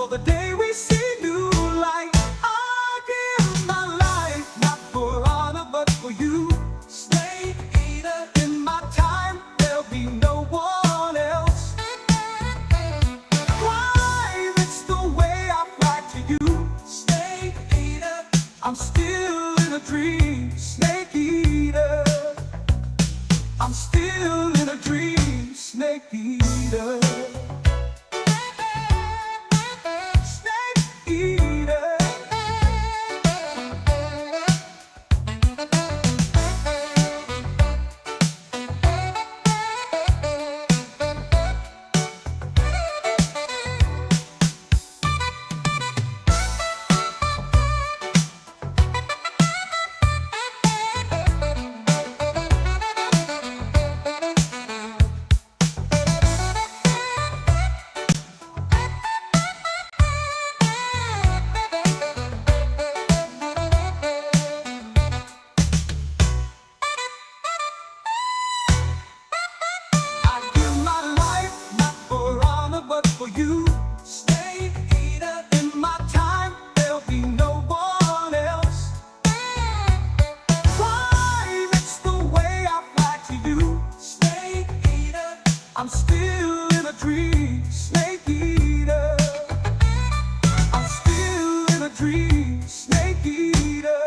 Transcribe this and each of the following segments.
till the day we see new light. I give my life, not for honor, but for you. Snake eater, in my time, there'll be no one else. Crime, it's the way I fly to you. Snake eater, I'm still in a dream. Snake eater, I'm still in a dream. Snake eater. I'm still in a dream, snake eater. I'm still in a dream, snake eater.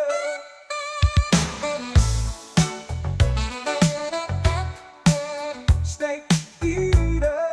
Snake eater.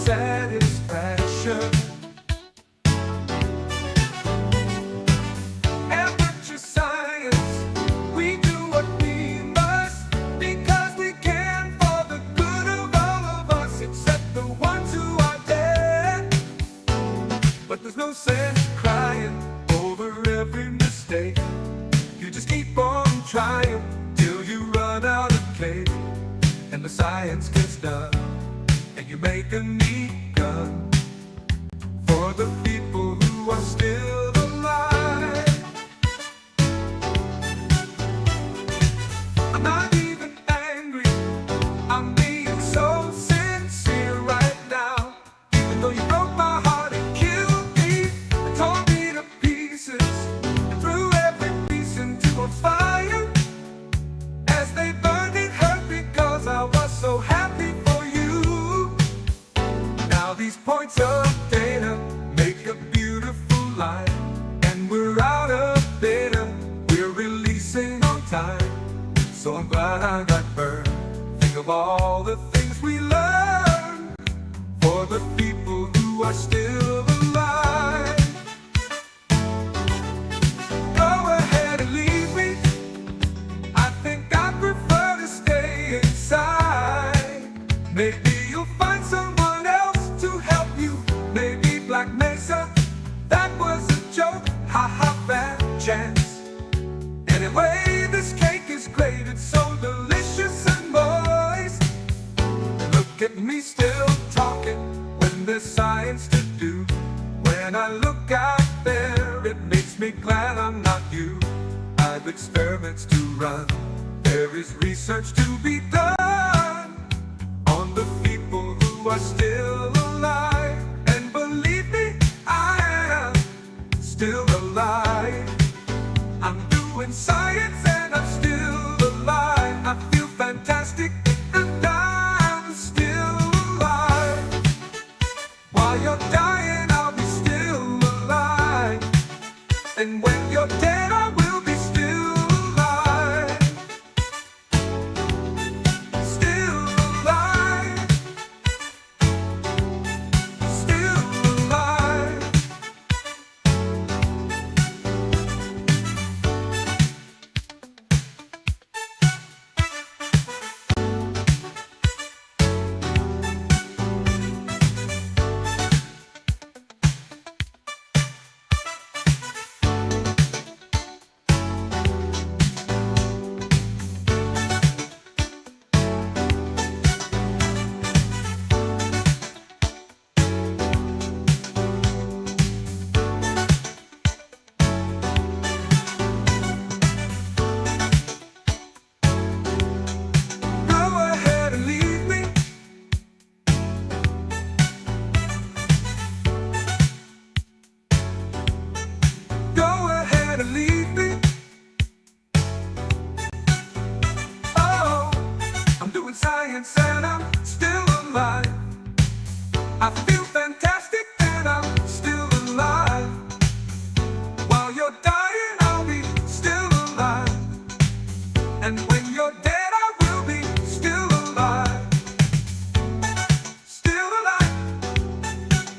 Satisfaction. Amateur science, we do what we must because we can for the good of all of us, except the ones who are dead. But there's no sense crying over every mistake. You just keep on trying till you run out of cake, and the science gets done. And you make a neat gun for the people who are still alive. I'm not even angry, I'm being so sincere right now. Even though you broke my heart and killed me and tore me to pieces and threw every piece into a fire. As they burned, it hurt because I was so happy for you. Now these points of data make a beautiful line, and we're out of data, we're releasing on time. So I'm glad I got burned. Think of all the things we learned for the people who are still alive. Go ahead and leave me, I think I prefer to stay inside. Maybe you'll find someone else to help you, maybe Black Mesa. That was a joke, haha, bad chance. Anyway, this cake is great, it's so delicious and moist. Look at me still talking when there's science to do. When I look out there, it makes me glad I'm not you. I've experiments to run, there is research to be done on the people who are still alive. And believe me, I am still alive. I'm doing science and I'm still alive. I feel fantastic and I'm still alive. While you're dying, I'll be still alive. And when you're dead, I will be still alive. science and I'm still alive. I feel fantastic and I'm still alive. While you're dying, I'll be still alive. And when you're dead, I will be still alive. Still alive.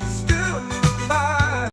Still alive.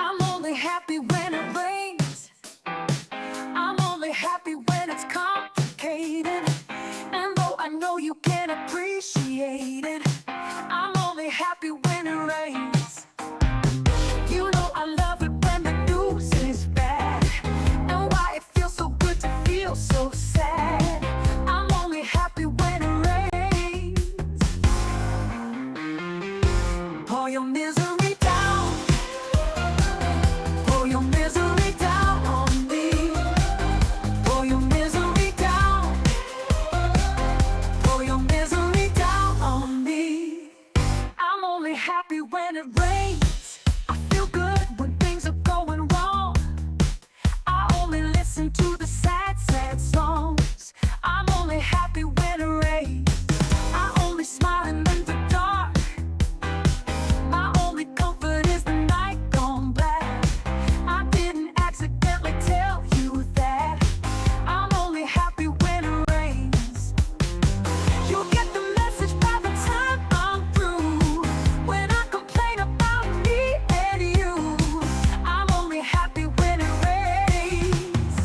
I'm only happy when it rains. I'm only happy when it's complicated. And though I know you can appreciate it, I'm only happy when it rains. You know I love it when the news is bad, and why it feels so good to feel so sad. I'm only happy when it rains. Pour your misery down. Pour your misery down on me. Pour your misery down. Pour your misery down on me. I'm only happy when it rains. I feel good when things are going wrong. I only listen to the sad, sad songs. I'm only happy when it rains. I only smile in the dark. My only comfort is the night gone black. I didn't accidentally tell you that. I'm only happy when it rains. You'll get the message by the time I'm through. When I complain about me and you, I'm only happy when it rains.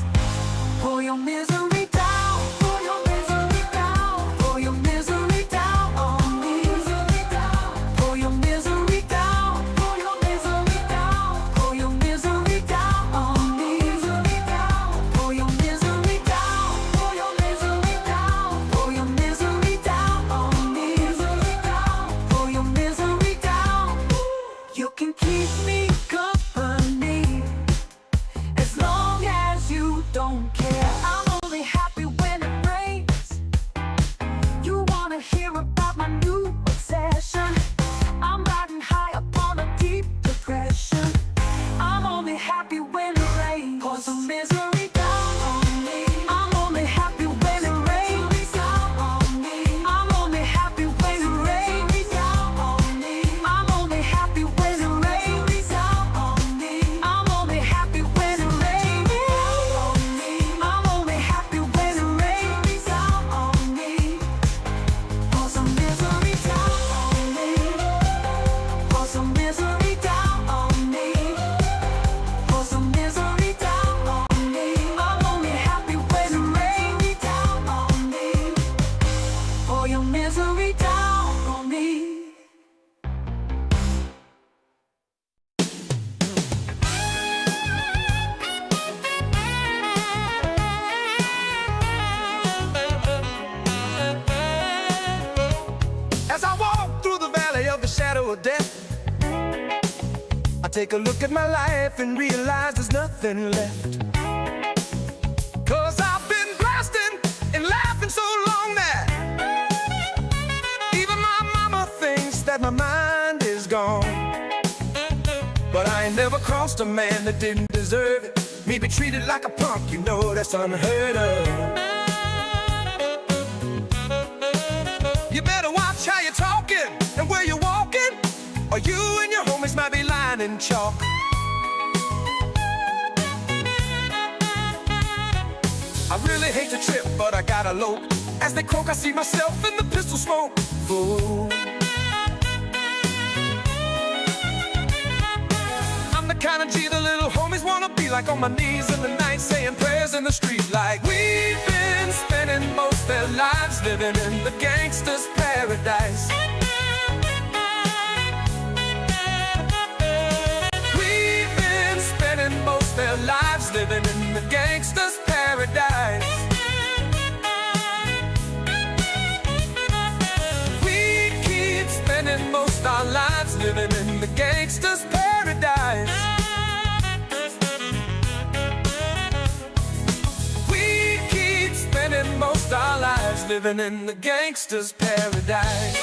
Pour your misery down. Pour your misery down. Pour your misery down on me. Pour your misery down. Pour your misery down. Pour your misery down on me. Pour your misery down. Pour your misery down. Pour your misery down on me. Pour your misery down. You can keep me company as long as you don't care. I'm only happy Cause the misery down on me. I'm only happy when it rains. Down on me. I'm only happy when it rains. Down on me. I'm only happy when it rains. Down on me. I'm only happy when it rains. Down on me. I'm only happy when it rains. Down on me. Cause the misery down on me. Cause the misery down on me. Cause the misery down on me. I'm only happy when it rains. Down on me. For your misery down on me. As I walk through the valley of the shadow of death, I take a look at my life and realize there's nothing left. Cause I've been blasting and laughing so long that even my mama thinks that my mind is gone. But I ain't never crossed a man that didn't deserve it. Me be treated like a punk, you know that's unheard of. You better watch how you're talking and where you're walking, or you and your homies might be lying in chalk. I really hate to trip, but I gotta low. As they croak, I see myself in the pistol smoke. Fool. I'm the kind of G the little homies wanna be like, on my knees in the night saying prayers in the street. Like we've been spending most their lives living in the gangster's paradise. We've been spending most their lives living in the gangster's paradise. We keep spending most our lives living in the gangster's paradise. We keep spending most our lives living in the gangster's paradise.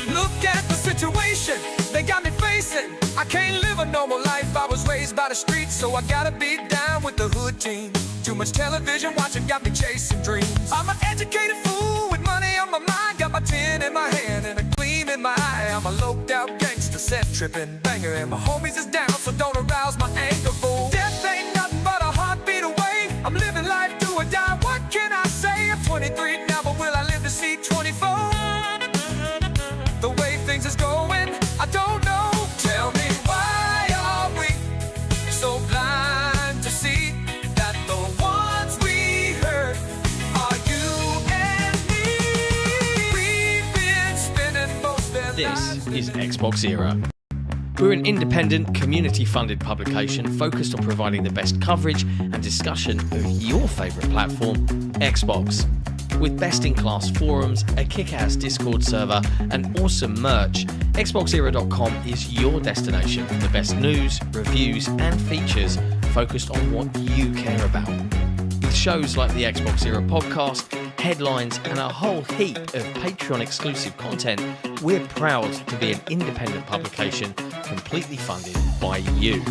Look at the situation they got me facing. I can't live a normal life. I was raised by the streets, so I gotta be down with the hood team. Too much television watching got me chasing dreams. I'm an educated fool with money on my mind. Got my tin in my hand and a gleam in my eye. I'm a loped out gangster, set tripping banger, and my homies is down, so don't arouse my anger, fool. Death ain't nothing but a heartbeat away. I'm living life do or die. What can I say? I'm 23 now, but will I live to see 24? The way things is going, I don't know. Tell me, why are we so blind to see that the ones we hurt are you and me? We've been spending most their This is XboxEra. We're an independent, community-funded publication focused on providing the best coverage and discussion of your favourite platform, Xbox. With best-in-class forums, a kick-ass Discord server, and awesome merch, XboxEra.com is your destination for the best news, reviews, and features focused on what you care about. With shows like the XboxEra podcast, headlines, and a whole heap of Patreon-exclusive content, we're proud to be an independent publication completely funded by you.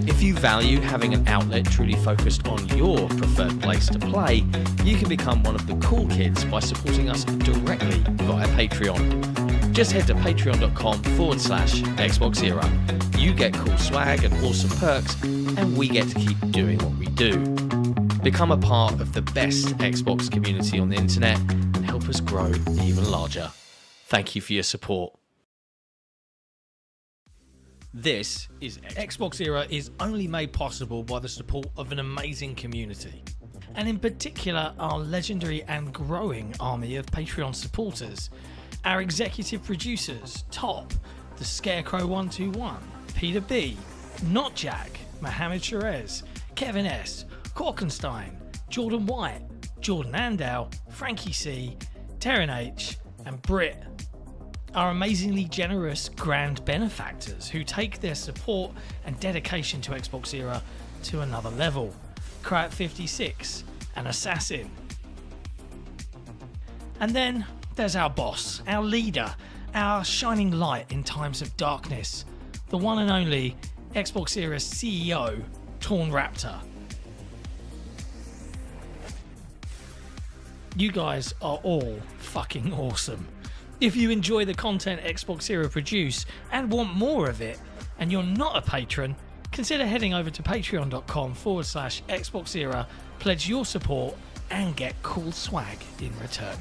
If you value having an outlet truly focused on your preferred place to play, you can become one of the cool kids by supporting us directly via Patreon. Just head to patreon.com/XboxEra. You get cool swag and awesome perks, and we get to keep doing what we do. Become a part of the best Xbox community on the internet and help us grow even larger. Thank you for your support. This is XboxEra is only made possible by the support of an amazing community, and in particular our legendary and growing army of Patreon supporters. Our executive producers: Top, the Scarecrow 121, Peter B, Not Jack, Mohammed Sherez, Kevin S, Korkenstein, Jordan White, Jordan Andow, Frankie C, Terran H, and Britt. Our amazingly generous grand benefactors who take their support and dedication to XboxEra to another level: Krat56 and Assassin. And then there's our boss, our leader, our shining light in times of darkness, the one and only XboxEra CEO, Torn Raptor. You guys are all fucking awesome. If you enjoy the content XboxEra produce and want more of it, and you're not a patron, consider heading over to patreon.com/XboxEra, pledge your support, and get cool swag in return.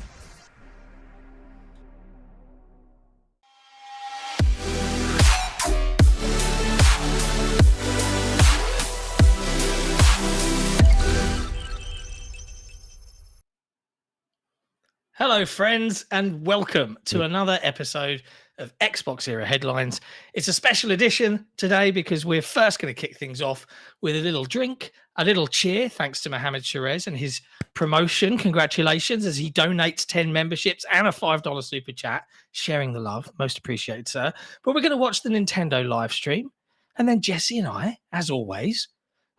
Hello, friends, and welcome to another episode of XboxEra Headlines. It's a special edition today because we're first going to kick things off with a little drink, a little cheer, thanks to Mohammed Sherez and his promotion. Congratulations, as he donates 10 memberships and a $5 super chat. Sharing the love. Most appreciated, sir. But we're going to watch the Nintendo live stream, and then Jesse and I, as always,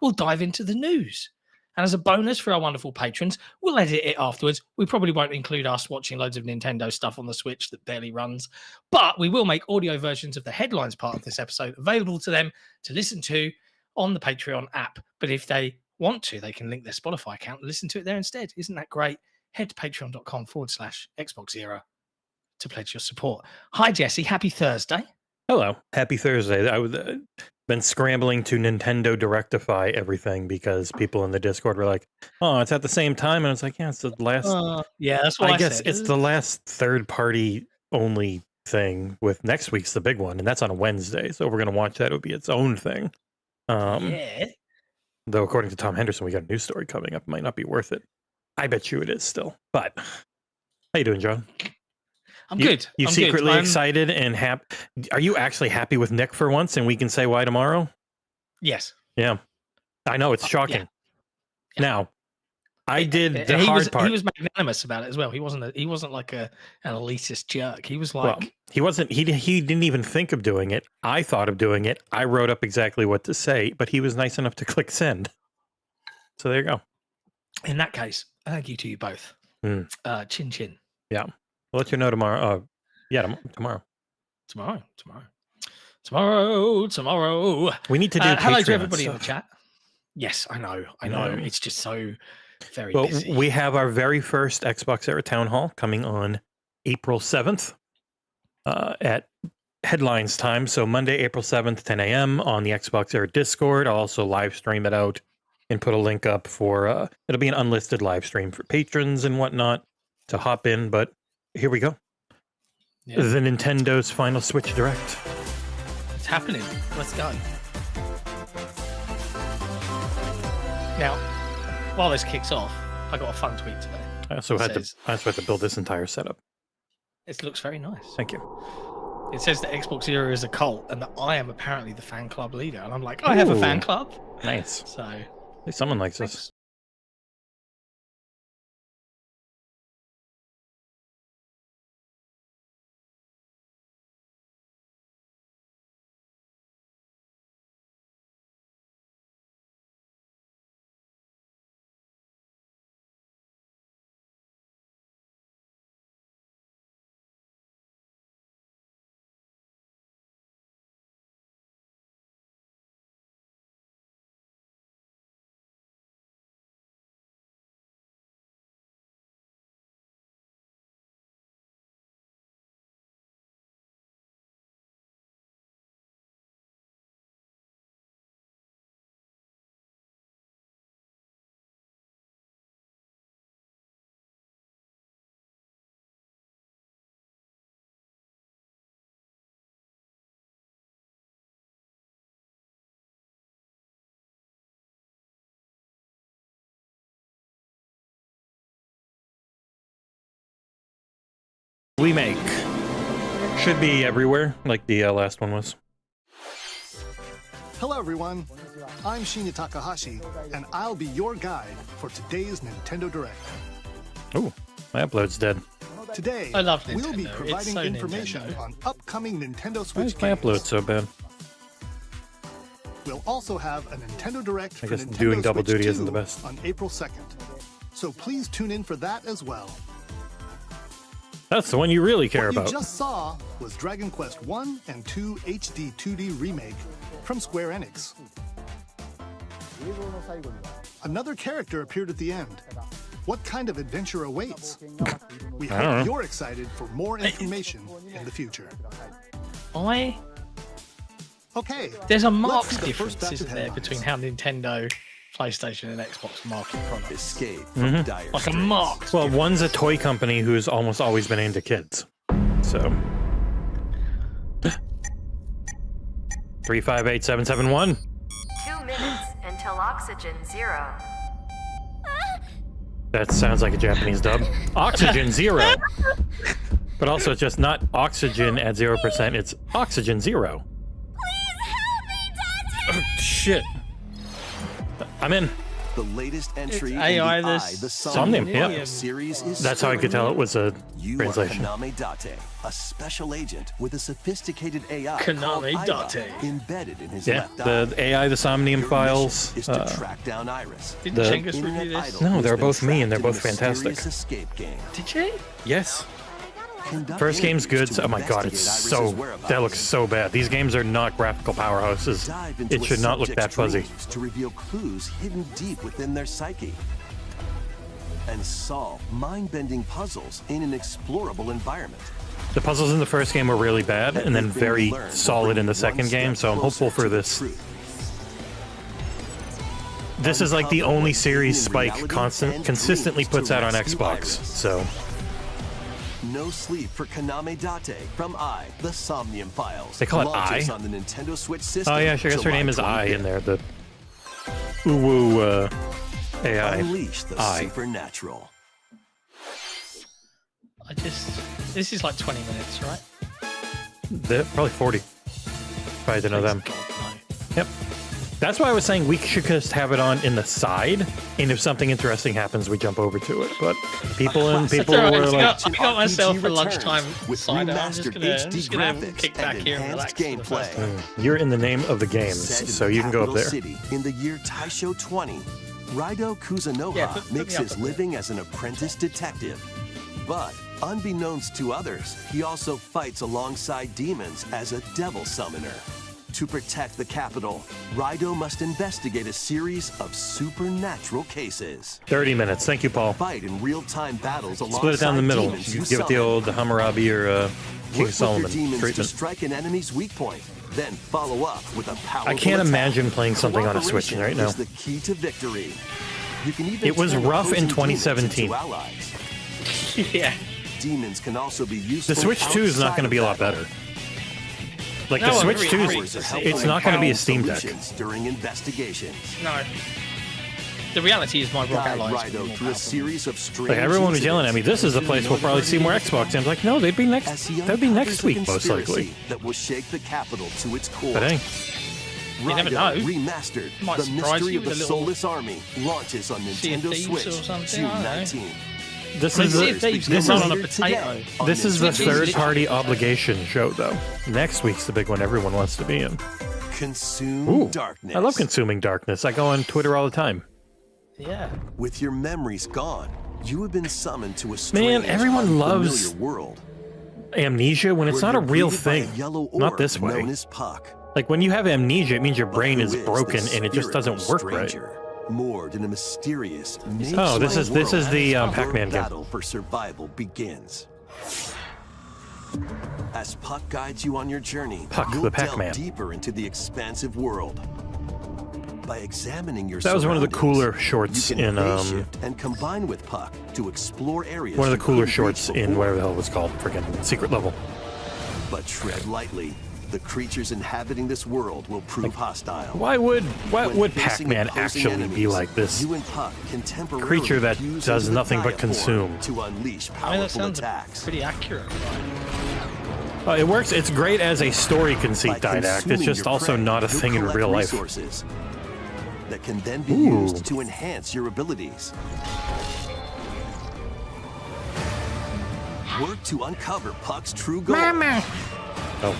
will dive into the news. And as a bonus for our wonderful patrons, we'll edit it afterwards. We probably won't include us watching loads of Nintendo stuff on the Switch that barely runs, but we will make audio versions of the headlines part of this episode available to them to listen to on the Patreon app. But if they want to, they can link their Spotify account and listen to it there instead. Isn't that great? Head to patreon.com/XboxEra to pledge your support. Hi, Jesse. Happy Thursday. Hello. Happy Thursday. I was been scrambling to Nintendo Directify everything because people in the Discord were like, "Oh, it's at the same time," and it's like, "Yeah, it's the last." Yeah, that's what I guess said. it's the last third-party only thing. With next week's the big one, and that's on a Wednesday, so we're gonna watch that. It'll be its own thing. Yeah. Though, according to Tom Henderson, we got a news story coming up. It might not be worth it. I bet you it is still. But how you doing, John? I'm good. You I'm secretly good. excited and happy? Are you actually happy with Nick for once, and we can say why tomorrow? Yes. Yeah, I know it's shocking. Yeah. Now, I did the hard part. He was magnanimous about it as well. He wasn't like an elitist jerk. He was like, well, he wasn't. He didn't even think of doing it. I thought of doing it. I wrote up exactly what to say, but he was nice enough to click send. So there you go. In that case, thank you to you both. Chin chin. Yeah. I'll let you know tomorrow. Tomorrow. Tomorrow. We need to do hello to Patreon everybody in stuff. the chat. Yes, I know. It's just so very Well, busy. we have our very first XboxEra Town Hall coming on April 7th at headlines time. So Monday, April 7th, 10 a.m. on the XboxEra Discord. I'll also live stream it out and put a link up for, it'll be an unlisted live stream for patrons and whatnot to hop in. But here we go. Yeah. The Nintendo's final Switch Direct. It's happening. Let's go. Now, while this kicks off, I got a fun tweet today. I also had to build this entire setup. It looks very nice. Thank you. It says that XboxEra is a cult and that I am apparently the fan club leader. And I'm like, I have a Ooh. fan club. Nice. So, At least someone likes us. thanks. We make. Should be everywhere, like the last one was. Hello everyone, I'm Shinya Takahashi, and I'll be your guide for today's Nintendo Direct. Ooh, my upload's dead. Today, I love we'll be Nintendo. It's providing so information Nintendo. on upcoming Nintendo Why Switch is my games. upload so bad? We'll also have a Nintendo Direct I for guess Nintendo doing double Switch duty 2 isn't the best. on April 2nd. So please tune in for that as well. That's the one you really care What you about. just saw was Dragon Quest 1 and 2 HD 2D Remake from Square Enix. Another character appeared at the end. What kind of adventure awaits? We hope you're excited for more information in the future. There's a let's marked see the difference, first batch isn't of there, headlines. between how Nintendo, PlayStation, and Xbox market products. Escape from dire Like a straits. marked. Well, one's a toy company who's almost always been aimed at kids. So 358771. 2 minutes until oxygen 0. That sounds like a Japanese dub. Oxygen 0. But also it's just not oxygen at 0%, it's oxygen 0. Oh, shit. I'm in. The latest entry in AI the this the Somnium, Somnium yeah. series is That's how I could tell it was a You translation. are Kaname Date, a special agent with a sophisticated AI Kaname called Ira Date. embedded in his Yeah, left eye. the AI, the Somnium Your files. mission is to track down Iris. Did the- Chengus Internet review this? idol No, who's they're been both me and they're trapped in both a mysterious fantastic. Escape game. Did you? Yes. Conduct First game's good. interviews to So, oh my god, it's investigate so. Iris's whereabouts. That looks so bad. These games are not graphical powerhouses. Dive into It a should not look that subject's fuzzy. dreams to reveal clues hidden deep within their psyche. And solve mind-bending puzzles in an explorable environment. The puzzles in the first game were really bad, and then Everything very you learn will solid in the bring you second one game. step So I'm hopeful closer for to the this. truth. This is like the Uncover only what's series hidden in Spike reality and consistently dreams to puts out on rescue Xbox. Iris. So No sleep for Kaname Date from the Somnium Files. They call it Launches I? on the Nintendo Switch system. oh yeah, sure. I guess her July name is I 25th. in there. The uwu AI. Unleash the I. supernatural. This is like 20 minutes, right? They're probably 40. If I had to know them. Please, God, no. Yep. That's why I was saying we should just have it on in the side, and if something interesting happens, we jump over to it. But people were That's all right. like, I got myself a RPG lunchtime returns with cider. I'm remastered just gonna HD kick graphics back and here and enhanced relax for the first gameplay. time. you're in the name of the games, Set in so the you can go up capital there. City in the year Taisho 20, Raido Kuzunoha Yeah, put me makes up his a bit. living as an apprentice detective. But unbeknownst to others, he also fights alongside demons as a devil summoner. To protect the capital, Raido must investigate a series of supernatural cases. 30 minutes. Thank you, Paul. Fight in real-time battles alongside Split it down the middle. demons You you give it the summon. old Hammurabi or Work King with Solomon your demons to treatment. strike an enemy's weak point, then follow up with a powerful I can't attack. imagine playing something on a Switch Cooperation right now. is the key to victory. You can even It was turn rough in opposing demons 2017. into allies. Yeah. Demons can also be useful. The Switch 2 is not outside going to be a of lot battle. better. Like No, the I Switch agree. 2, Powers are helpful it's in not going to be a finding Steam Deck. solutions during investigations. No. The reality is my rock Guide allies. Raido through a series of strange Like everyone was yelling at me, incidents this is the place we'll probably see more Xbox. And I'm like, no, they'd be as next. he That'd be uncovers next a week, most likely. conspiracy that will shake the capital to its core. But hey, You never Raido know. Remastered, Might the surprise mystery you of the with a little Soulless Army launches on Sea of Nintendo Thieves Switch or something, June I don't know. 19th. this I mean, is Sea of Thieves this can run is on a potato. this is the Switch is third-party obligation show, though. Next week's the big one everyone wants to be in. Consume Ooh, darkness. I love consuming darkness. I go on Twitter all the time. Yeah. With your memories gone, you have been summoned to a strange, everyone loves unfamiliar world. Amnesia when it's where not a you're real greeted by a thing. yellow Not orb this way. known as Puck. Like when you have amnesia, it means your But brain who is the broken and it just spirit doesn't of work right. stranger, moored in a mysterious, Oh, this is world, the your Pac-Man game. battle for survival begins. As Puck guides you on your journey, Puck, you'll the delve Pac-Man. deeper into the expansive world. By examining your That was one of the surroundings, cooler shorts you can in phase shift and combine with Puck to explore areas one of the you cooler couldn't shorts reach in before. whatever the hell it was called, freaking Secret Level. But tread lightly. The creatures inhabiting this world will prove hostile. Why would When facing Pac-Man opposing actually be enemies, like this you and Puck can temporarily creature that fuse does into the nothing but Gaia form consume? to unleash I mean, that powerful sounds attacks. pretty accurate. It works. It's great as a story conceit By didact. It's consuming just your also prey, not a you'll thing in collect real life. resources that can then be Ooh. used to enhance your abilities. Work to uncover Puck's true goal Oh,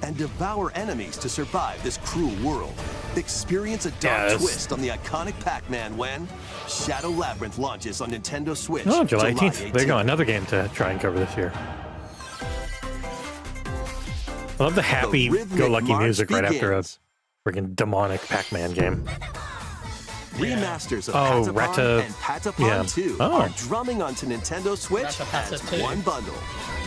and devour enemies to survive this cruel world. Experience a dark Yes. twist on the iconic Pac-Man when Shadow Labyrinth launches on Nintendo Switch. oh, July 18th. There you go. Another game to try and cover this year. I love the The rhythmic happy-go-lucky march music right after a begins. Freaking demonic Pac-Man game. Remasters of Oh, Patapon Rata- and Patapon yeah. 2 Oh. are drumming onto Nintendo Switch Rata-Pata as 2. one bundle.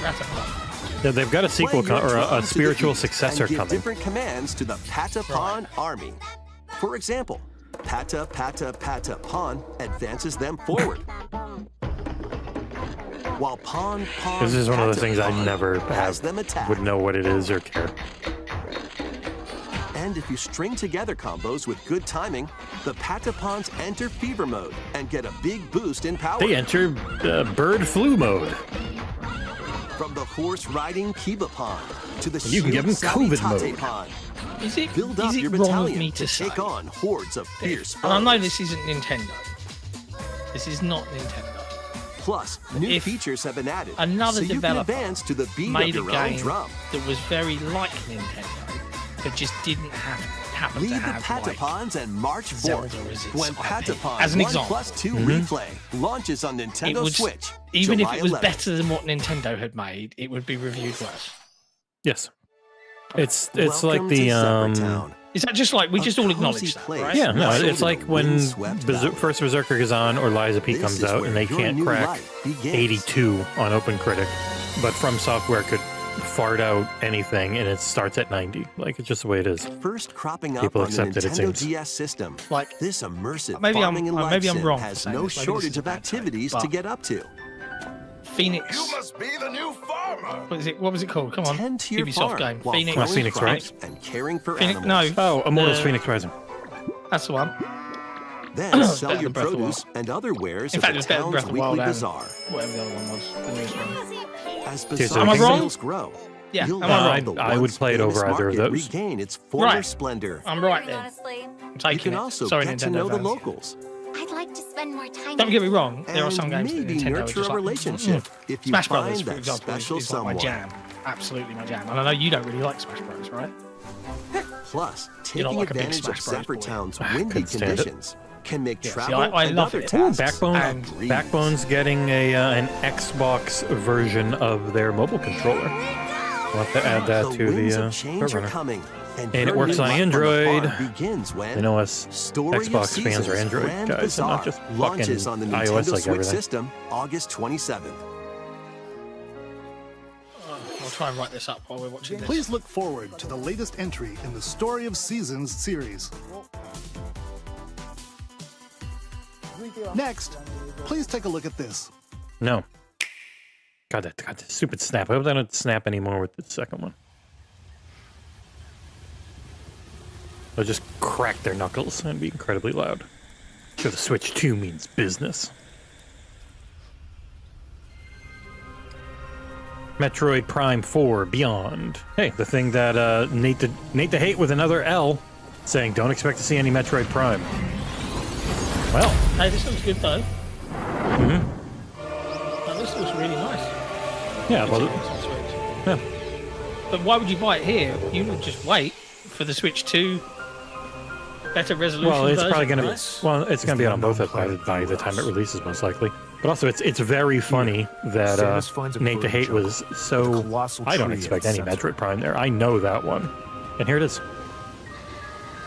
Rataplan. Yeah, they've got a sequel Play your or drum a to the spiritual beat successor and give coming. different commands to the Patapon army. For example, Pata Pata Pata Pawn advances them forward. While Pawn Pawn This is one of those things I Patapon never has them attack. would know what it is or care. And if you string together combos with good timing, the Patapons enter fever mode and get a big boost in power. They enter bird flu mode. From the horse-riding Kiba Pawn to the You can give 'em shield-savvy COVID Tate mode. Pawn. Is it, Build up is your it wrong of battalion me to to say? take on hordes of fierce And I know foes. this isn't Nintendo. This is not Nintendo. Plus, new If features have been added, another so you can developer advance to the beat of Made a your own game drum. that was very like Nintendo, but just didn't happen Lead to the have like Patapons and march Zelda forth as its when IP. Patapon As an 1 example. plus 2 replay launches on it Nintendo would, Switch. even if July it was 11th. better than what Nintendo had made, it would be reviewed worse. Yes. It's Welcome like the to Severtown. Is that just like we A just all cozy acknowledge that, place. right? Yeah, no, Nestled it's in like a when windswept valley. First Berserker is on or Lies of P This comes is out where and they your can't new crack life begins. 82 on OpenCritic, but From Software could fart out anything and it starts at 90. Like, it's just the way it is. First cropping up People on the accept it, it Nintendo seems. DS system, Like, this immersive maybe I'm- farming and life maybe I'm sim wrong for has saying no this. Maybe this shortage is a of bad take, activities but- to get up to. Phoenix. must be the new farmer. What was it called? Come on. Tend to your Ubisoft farm game. while Phoenix. growing Phoenix, crops right? and caring for Phoenix. animals. No. Oh, Immortals the- Phoenix Rising. That's the one. Then sell Better your than Breath of the produce and other wares In at fact, the it's better than town's Breath of the Wild weekly and bazaar. whatever the other one was. The newest one. As so bazaar Am I wrong? sales grow, Yeah, you'll am I let wrong? the I would once play it over famous either of market those. regain its former Right. splendor. I'm right then. Honestly, I'm You taking can it. also Sorry, get to Nintendo know the fans. locals I'd like to spend more time. Don't get me wrong. There are some and games that maybe Nintendo are nurture just a like, relationship if you Smash find Brothers, for that example, special is like my someone. jam. Absolutely my jam. And I know you don't really like Smash Bros, right? Plus, You're not taking like a big advantage of Smash Bros. boy. Seppertown's I windy couldn't stand it. conditions can make Yeah, see, travel I and love other it. tasks Backbone. a breeze. Backbone's getting an Xbox version of their mobile controller. We'll have to add that The to winds the of change are Roadrunner. coming, And it your works new on life the Android. farm begins when I know us Story of Xbox fans are Seasons Android Grand guys and not Bazaar just fucking launches on the Nintendo iOS like Switch everything. system August 27th. I'll try and write this up while we're watching this. Please look forward to the latest entry in the Story of Seasons series. Next, please take a look at this. No. God, that stupid snap. I hope they don't snap anymore with the second one. They'll just crack their knuckles and be incredibly loud. Sure, the Switch 2 means business. Metroid Prime 4 Beyond. Hey, the thing that Nate the Hate with another L saying, don't expect to see any Metroid Prime. Well, Hey, this looks good though. mm-hmm. Oh, this looks really nice. Yeah, well, It's on Switch. yeah. But why would you buy it here? You would just wait for the Switch 2 better resolution. Well, it's version, probably going right? to. Well, it's going to be on both by the time it releases, most likely. But also, it's very funny that Samus finds a Nate the Hate bird was joke so. with a colossal I don't tree expect in any the center. Metroid Prime there. I know that one, and here it is.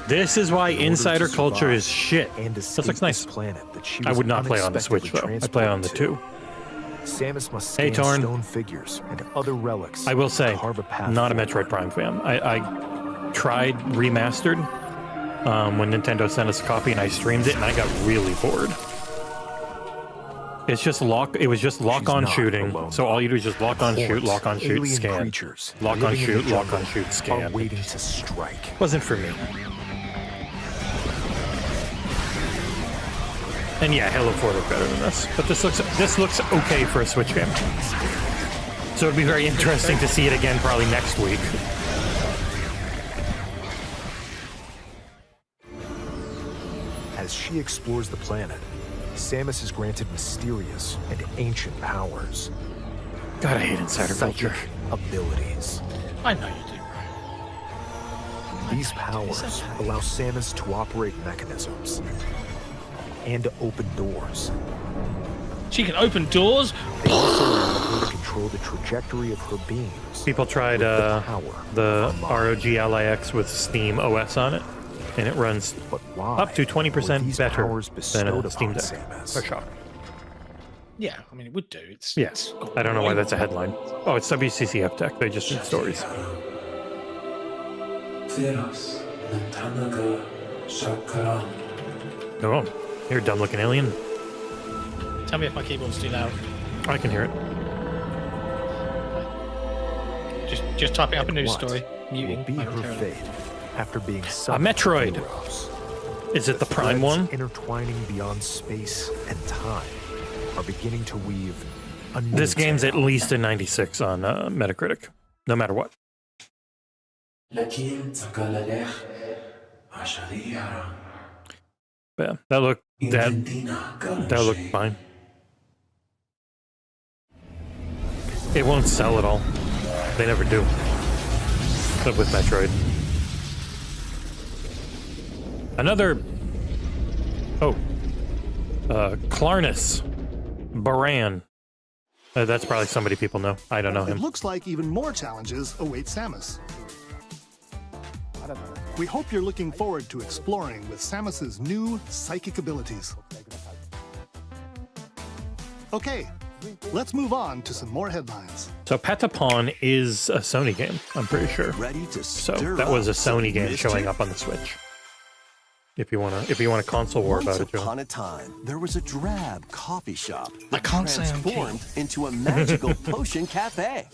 This is why In order insider to culture survive is shit. and This escape looks nice. this planet that she I was would not play on the Switch though. unexpectedly I play on the transported 2. to. Samus must Hey, scan Torn. stone figures and other relics. I will to say, carve a path not a forward. Metroid Prime fan. I tried remastered when Nintendo sent us a copy, and I streamed it, and I got really bored. It's just lock. It was just lock She's on not shooting. alone. So all you do is just lock on shoot, Hordes, lock on shoot, alien scan. creatures Lock on living in the shoot, lock on jungle shoot, are scan. waiting to strike. Wasn't for me. And yeah, Halo 4 looked better than this, but this looks okay for a Switch game. So it'd be very interesting to see it again probably next week. As she explores the planet, Samus is granted mysterious and ancient powers. God, I hate insider culture. Psychic abilities. I know you do. These powers allow Samus to operate mechanisms and to open doors. She can open doors. They also allow her to control the trajectory of her beams. People tried with the power the of her mind. ROG Ally X with Steam OS on it. and it runs But why up to were 20% these better powers than bestowed a Steam upon Deck. Samus? For sure. Yeah, I mean, it would do. It's Yes. I don't know why that's a headline. Oh, it's WCCF Tech. They just did stories. Oh, you're a dumb-looking alien. Tell me if my keyboard's too loud. I can hear it. Just typing up a news What story. Muting. will be her momentarily. fate after being A summoned Metroid. to Heroes? Is it the Prime Threads one? intertwining beyond space and time are beginning to weave a new This game's at tale. least a 96 on Metacritic, no matter what. Yeah, that looked fine. It won't sell at all. They never do. But with Metroid. Another. Oh. Klarnus. Baran. That's probably somebody people know. I don't know It him. looks like even more challenges await Samus. We hope you're looking forward to exploring with Samus's new psychic abilities. Okay, let's move on to some more headlines. So Patapon is a Sony game, I'm pretty sure. Ready to So stir that was a up some Sony game mischief? showing up on the Switch. If you wanna console war Once about it, upon Joe. a time, there was a drab coffee shop I that can't say I'm transformed into a magical potion cafe.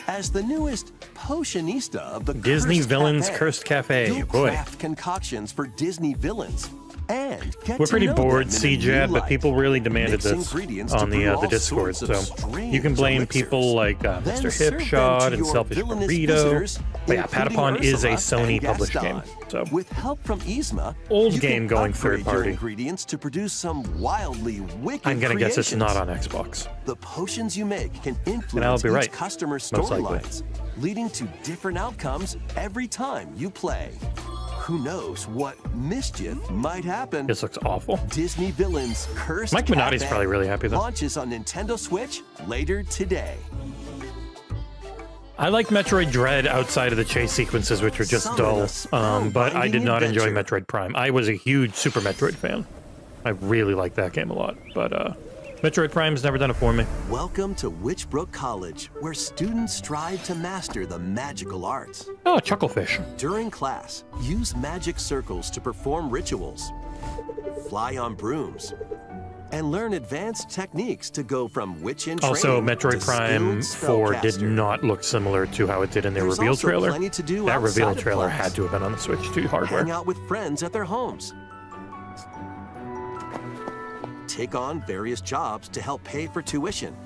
As the newest potionista of the Disney Cursed Villains Cafe, Cursed Cafe. you'll Boy. craft concoctions for Disney villains and get We're to pretty know bored, them in a new CJAD, but light. people really demanded Mix this ingredients on to brew the all Discord, sorts of so strange you can blame elixirs. people like Then Mr. serve them Hipshot to and your Selfish villainous Burrito. visitors, But yeah, including Patapon is a Ursula Sony and published Gaston. game. So With help from Yzma, Old you game can going upgrade third party. your ingredients to produce some wildly wicked I'm gonna guess it's not creations. on Xbox. The potions you make can I'll influence be each right. customer's Most likely. storylines, leading to different outcomes every time you play. Who knows what mischief might happen? This looks awful. Disney Villains Cursed Mike Minotti's Cafe probably really happy though. launches on Nintendo Switch later today. I like Metroid Dread outside of the chase sequences, which are just Summon dull. a spellbinding But I did not enjoy adventure. Metroid Prime. I was a huge Super Metroid fan. I really liked that game a lot. But Metroid Prime's never done it for me. Welcome to Witchbrook College, where students strive to master the magical arts. Oh, Chucklefish. During class, use magic circles to perform rituals, fly on brooms, and learn advanced techniques to go from witch in Also, training Metroid to Prime skilled 4 did spellcaster. not look similar to how it did in their There's reveal also trailer. plenty to do That reveal outside of trailer class. had to have been on the Switch 2 hardware. Hang out with friends at their homes. Take on various jobs to help pay for tuition.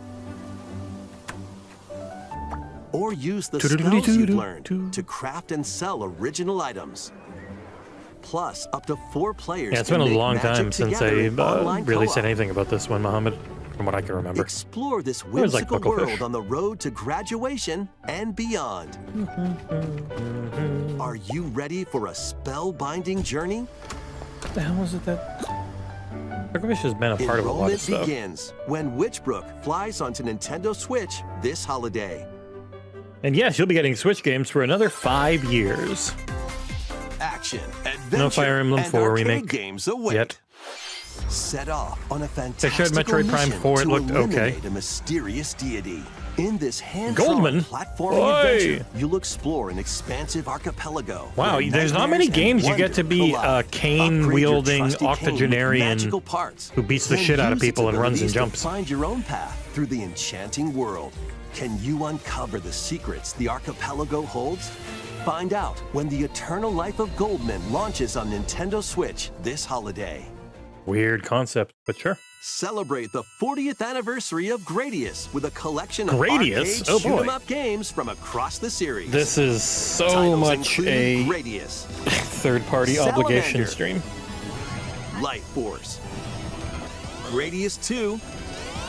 Or use the skills you've learned to craft and sell original items. Plus, up to 4 players Yeah, it's can been a make long magic time since together I in online really co-op. said anything about this one, Mohammed, from what I can remember. Explore this was like whimsical Pucklefish. world on the road to graduation and beyond. Are you ready for a spellbinding journey? What the hell was it that... Chucklefish has been a part of a lot of Enrollment stuff. begins when Witchbrook flies onto Nintendo Switch this holiday. And yes, you'll be getting Switch games for another 5 years. Action, adventure, No Fire Emblem and 4 arcade remake games await. yet. Set off on a They fantastical showed Metroid Prime mission 4, it to looked okay. eliminate a mysterious deity. In this Goldman? hand-drawn platforming Oi! adventure, you'll explore an expansive archipelago. Wow, where there's not many nightmares and games you get to wonder be a collide. cane-wielding Upgrade your trusty cane with octogenarian magical parts, who beats the then shit out of use its people and runs and abilities to jumps. Find your own path through the enchanting world. Can you uncover the secrets the archipelago holds? Find out when The Eternal Life of Goldman launches on Nintendo Switch this holiday. Weird concept, but sure. Celebrate the 40th anniversary of Gradius with a collection of Gradius? arcade Oh, boy. shoot-'em-up games from across the series. This is so Titles much include a Gradius, third-party obligation Salamander. stream. Life Force, Gradius 2,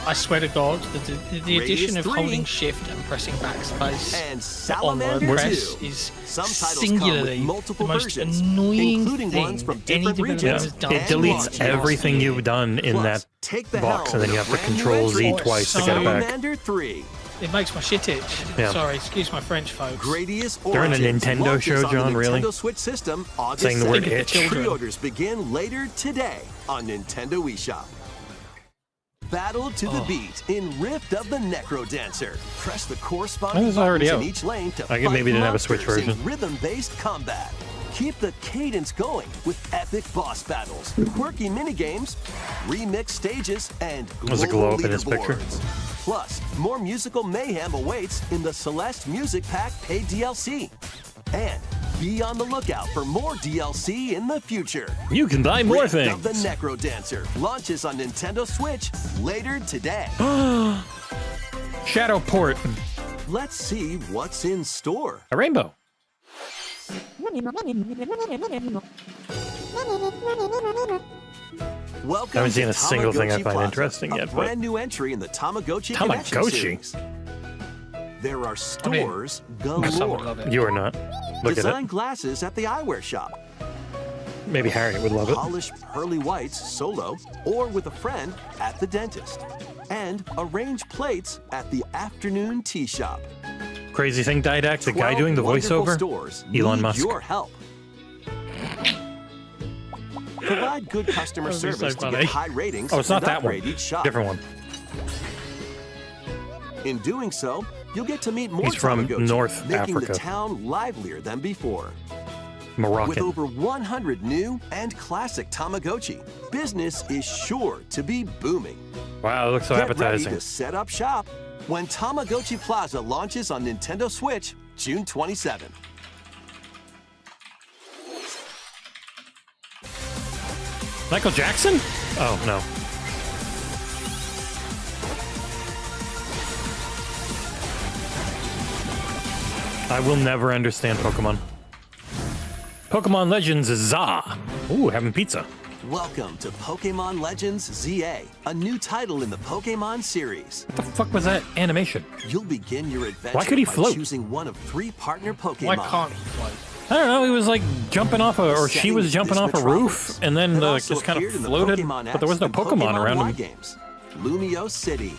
I swear to God, the addition of 3, holding shift and pressing backspace and on the Salamander press 2. is Some titles singularly come with multiple the most versions, annoying including thing ones from any different developer Yeah, regions. has done. it and deletes launches. everything you've done in Plus, that take the box, helm and then you with have to a brand new Control Z entry, twice to get it back. Salamander 3. It makes my shit itch. Yeah. Sorry, excuse my French, folks. Gradius During a Origins Nintendo launches show, on John, the really? Nintendo Switch system August Saying the word 2nd. itch. Pre-orders begin later today on Nintendo eShop. Battle to the beat in Rift of the Necro Dancer. Press the corresponding That was already buttons in out. each lane to I fight maybe didn't have a Switch monsters in version. rhythm-based combat. Keep the cadence going with epic boss battles, quirky minigames, remix stages, and There's a global glow up in his picture. leaderboards. Plus, more musical mayhem awaits in the Celeste Music Pack paid DLC. And be on the lookout for more DLC in the future. You can buy more Rift of the things. Necro Dancer launches on Nintendo Switch later today. Shadow Port. Let's see what's in store. A rainbow. Welcome I haven't seen to a single thing I Tamagotchi find Plaza, interesting a yet, but- brand new entry in the Tamagotchi Connection Tamagotchi? series. There are stores Someone galore. love it. You are not. Look Design at glasses at the eyewear shop. it. Maybe Harry would love it. Polish pearly whites solo or with a friend at the dentist. And arrange plates at the afternoon tea shop. Crazy Thing Didact, the guy 12 doing the wonderful voiceover, stores Elon need Musk. your help. Provide good customer That would be so service to funny. get high ratings Oh, it's not and that one. upgrade each shop. Different one. In doing so, you'll get to meet more He's from Tamagotchi, North making Africa. the town livelier than before. With Moroccan. over 100 new and classic Tamagotchi, business is sure to be booming. Wow, it looks so Get ready appetizing. to set up shop when Tamagotchi Plaza launches on Nintendo Switch June 27th. Michael Jackson? Oh, no. I will never understand Pokemon. Pokemon Legends ZA. Ooh, having pizza. Welcome to Pokemon Legends ZA, a new title in the Pokemon series. What the fuck was that animation? You'll begin your adventure Why could he by float? choosing one of 3 partner Pokemon. Why can't he float? I don't know, he was like jumping off a, or she Setting was jumping this off a metropolis roof and then that also just kind of appeared in the floated, Pokemon but there was no X and Pokemon around Y him. games. Lumio City.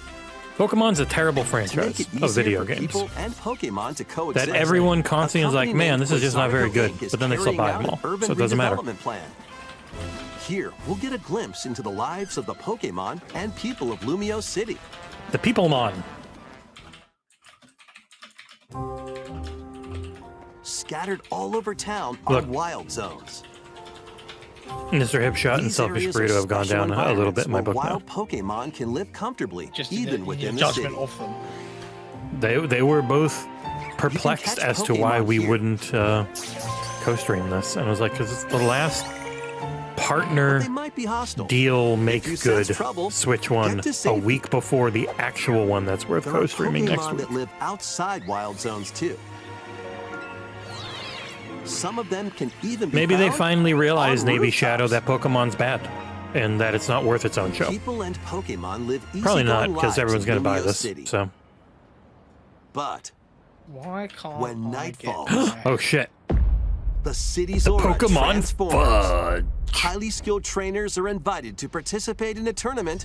Pokemon's a terrible To make franchise it of easier video for games. people and Pokemon to coexist, That everyone constantly is like, a man, this is company just not very named good. Inc. is But then they still buy carrying them out all, an urban so it doesn't matter. redevelopment plan. Here, we'll get a glimpse into the lives of the Pokemon and people of Lumio City. The Peoplemon. Scattered all over town Look. are wild zones. Mr. Hipshot and These Selfish areas are Burrito have gone special down a little bit in my environments book where now. wild Pokemon can live comfortably, Just even in within your the city. judgment of them. They were both perplexed catch as to why Pokemon we here. wouldn't co-stream this. And I was like, because it's the last partner They might be hostile. deal If make you sense good trouble, Switch one get to a safety. week before the actual one that's worth There are co-streaming next Pokemon week. that live outside wild zones too. Some of them can even be Maybe they found finally realize on Navy Shadow rooftops. that Pokemon's bad and that it's not worth its own show. People and Pokemon live Probably not, easygoing because lives everyone's in going to buy Lumio this. City. So, But Why can't when I night get falls, that? oh shit! the city's The aura Pokemon transforms. Fudge. Highly skilled trainers are invited to participate in a tournament.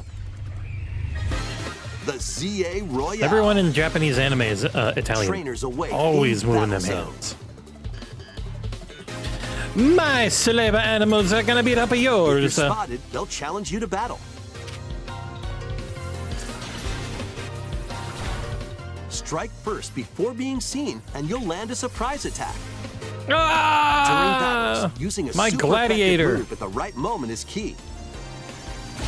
The ZA Royale. Everyone in Japanese anime is Italian. Trainers await Always in moving them battle hands. My slave animals are gonna beat up If you're yours. spotted, they'll challenge you to battle. Strike first before being seen, and you'll land a surprise attack. During Ah! battles, using a My super gladiator. effective move at the right moment is key.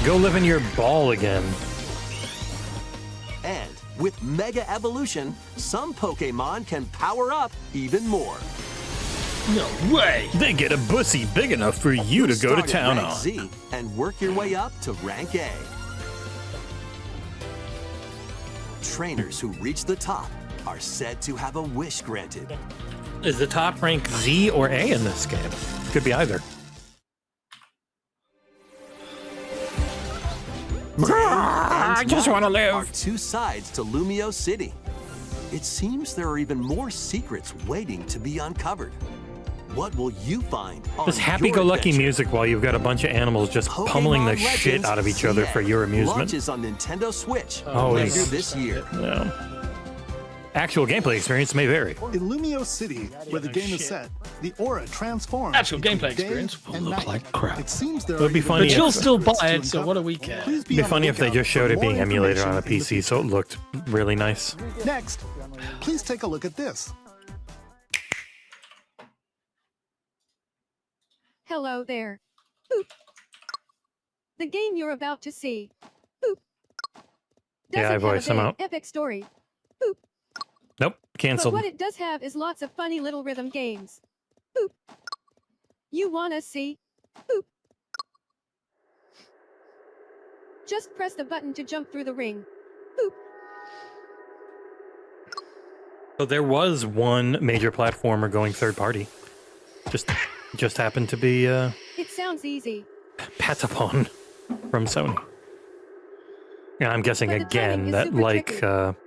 Go live in your ball again. And with Mega Evolution, some Pokemon can power up even more. No way! They get a bussy big enough for you to go to Start at town rank on. Z and work your way up to rank A. Trainers who reach the top are said to have a wish granted. Is the top rank Z or A in this game? Could be either. I just want to Are live. two sides to Lumio City. It seems there are even more secrets waiting to be uncovered. What will you find on This your happy-go-lucky adventure? music while you've got a bunch of animals just pummeling the Pokemon shit Legends out of each other ZA for your amusement. Launches on Nintendo Switch Always. later this year. Yeah. Actual gameplay experience may vary. In Lumio City, where the game is set, the aura transforms. Actual between gameplay day experience will and look night. like crap. It seems there It would be are funny But if- you'll still buy to it, so what do we care? Please It'd be on funny the if they lookout just showed for it being more emulated on a information in the PC, so it looked really nice. Next, please take a look at this. Hello there. Boop. The game you're about to see. Boop. Yeah, I voice them out. Epic story. Boop. Nope, But canceled. what it does have is lots of funny little rhythm games. Boop. You wanna see? Boop. Just press the button to jump through the ring. Boop. So there was one major platformer going third party. Just happened to be It sounds easy. Patapon from Sony. And I'm guessing But the again timing is that super tricky.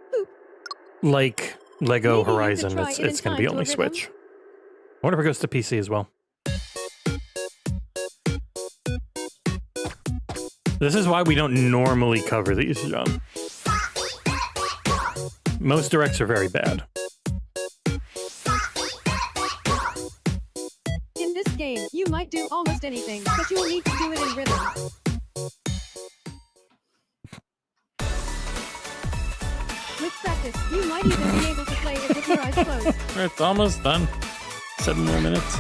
like Lego Maybe you could Horizon, try it in it's going to be time to only a rhythm. Switch. I wonder if it goes to PC as well. This is why we don't normally cover these, John. Most directs are very bad. In this game, you might do almost anything, but you'll need to do it in rhythm. With practice, you might even be able to play it with your eyes closed. It's almost done. 7 more minutes.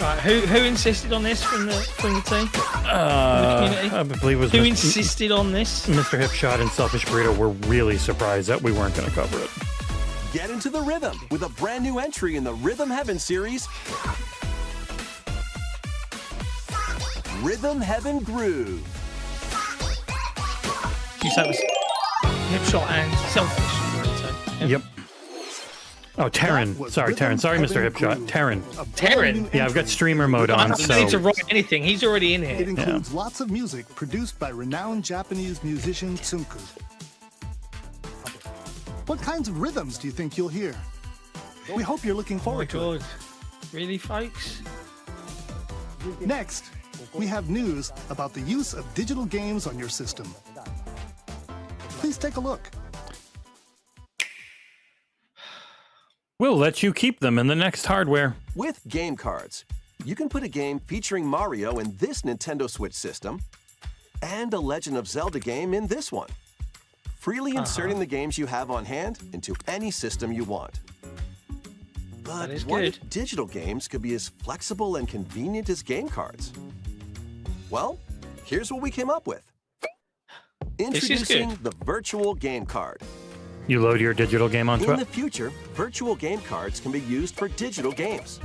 Right, who insisted on this from the team? I believe it was Who Mr. insisted on this? Mr. Hipshot and Selfish Burrito were really surprised that we weren't going to cover it. Get into the rhythm with a brand new entry in the Rhythm Heaven series, Rhythm Heaven Groove. You said it was Hipshot and Selfish. Yep. Oh, Terran. That was Sorry, Rhythm Terran. Sorry, Mr. Heaven Hipshot. Groove, Terran. a brand Terran? new Yeah, I've got entry streamer mode I on, don't need to so... write anything. He's already in It here. includes lots of music produced by renowned Japanese musician Tsunku. What kinds of rhythms do you think you'll hear? We hope you're looking Oh my forward to it. god. Really, folks? Next, we have news about the use of digital games on your system. Please take a look. We'll let you keep them in the next hardware. With game cards, you can put a game featuring Mario in this Nintendo Switch system and a Legend of Zelda game in this one, freely inserting the games you have on hand into any system you want. But That is what good. if digital games could be as flexible and convenient as game cards? Well, here's what we came up with. This is Introducing good. the virtual game card. You load your digital game onto In it? the future, virtual game cards can be used for digital games.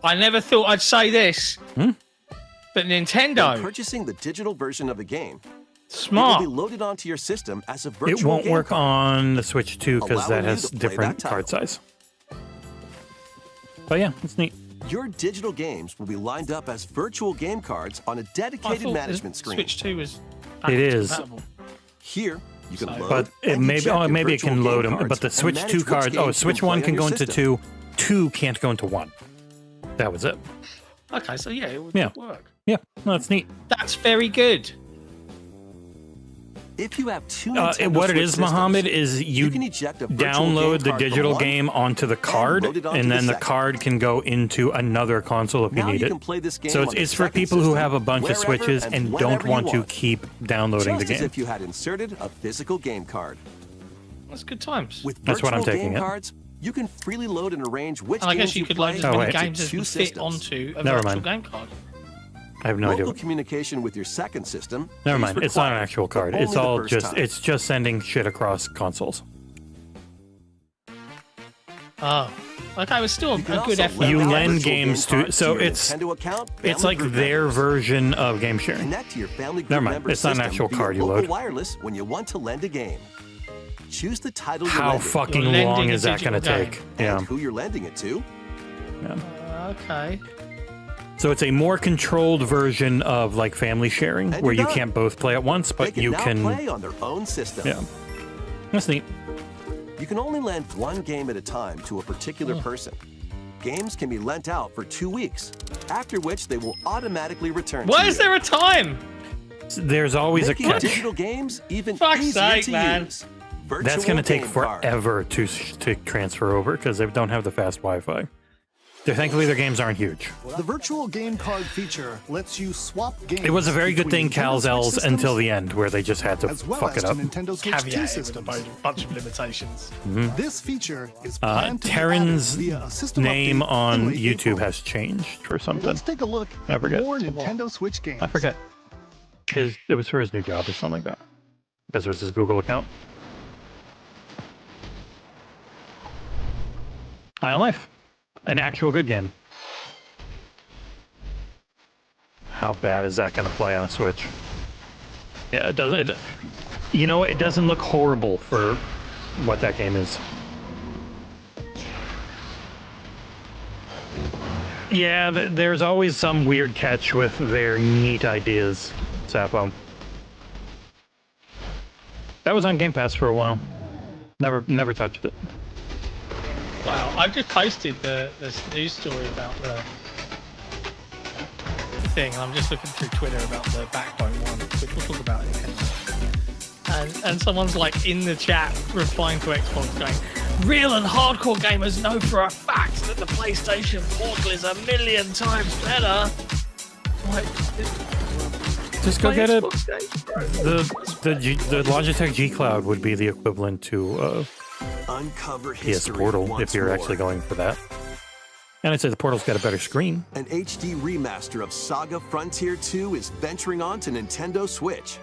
I never thought I'd say this. But When Nintendo, purchasing the digital version of a game, smart. it will be loaded onto your system as a virtual It won't game work card. on the Switch 2 because that allowing you has to play different that card title. size. But yeah, it's neat. Your digital games will be lined up as virtual game cards on a I dedicated thought management the screen. Switch 2 was It is. compatible. Here, you can load But it and maybe eject your maybe it virtual can load game them. But cards the and Switch manage 2 which cards, games you Switch can 1 play can on go your into system. 2, 2 can't go into 1. That was it. Okay, so yeah, it would Yeah. work. Yeah, no, that's neat. That's very good. If you have two Nintendo What it Switch is, systems, Mohammed, is you can eject a virtual download game the card from digital one game onto the card, load it onto and the then the second. card can go into another console if you Now need you it. can play this game So on the it's for second people who system have a bunch of wherever Switches and don't whenever you want to want. keep downloading Just the as game. if you had inserted a physical game card. That's good times. With That's what I'm virtual taking game it. cards, you can freely load and arrange which And I games guess you could play load as Oh, many wait. games as to would two fit systems. onto a Never virtual mind. game card. I have no Local idea. communication with your second system. Never is mind. It's not an required, actual but card. only It's the all first just time. it's just sending shit across consoles. Oh. Okay, it was still a You can good also effort. lend You out lend virtual games game to- cards so your it's- Nintendo account, It's family like group their members. version of game sharing. Connect to your family group Never mind. member It's not an system actual via card you local load. wireless when you want to lend a game. Choose the title you're How lending fucking You're lending long a is that going to digital take? game. Yeah. and who you're lending it to. Okay. So it's a more controlled version of like family sharing, And where you're you done. can't both play at once, They but can you now can. play on their own system. Yeah, that's neat. You can only lend one game at a time to a particular person. Games can be lent out for 2 weeks, after which they will automatically return Why to is you. there a time? There's always a Making catch. digital games even Fuck's easier sake, to man. use. That's going to take Virtual game card. forever to transfer over because they don't have the fast Wi-Fi. Thankfully, their games aren't huge. The virtual game card feature lets you swap games. It was a very good between thing, Nintendo Switch Cal's systems, until the end, where they just had to as well fuck as it to up. Nintendo Switch 2 Caveat with a systems. bunch of limitations. This feature is planned to be Terran's added via a system name update on in late YouTube April. has changed for something. Let's take a look I at forget. more Nintendo Switch games. I forget. It was for his new job or something like that. This was his Google account. High on Life. An actual good game. How bad is that going to play on a Switch? Yeah, it doesn't. You know, it doesn't look horrible for what that game is. Yeah, there's always some weird catch with their neat ideas, Sapo. That was on Game Pass for a while. Never touched it. Wow, I've just posted this news story about the thing, and I'm just looking through Twitter about the Backbone one, which we'll talk about in a minute. And someone's like in the chat replying to Xbox going, real and hardcore gamers know for a fact that the PlayStation Portal is 1,000,000 times better. Like, Just go get it. Xbox games, bro. The Logitech G Cloud would be the equivalent to Uncover PS history Portal once if you're more. actually going for that. And I'd say the Portal's got a better screen. An HD remaster of Saga Frontier 2 is venturing on to Nintendo Switch.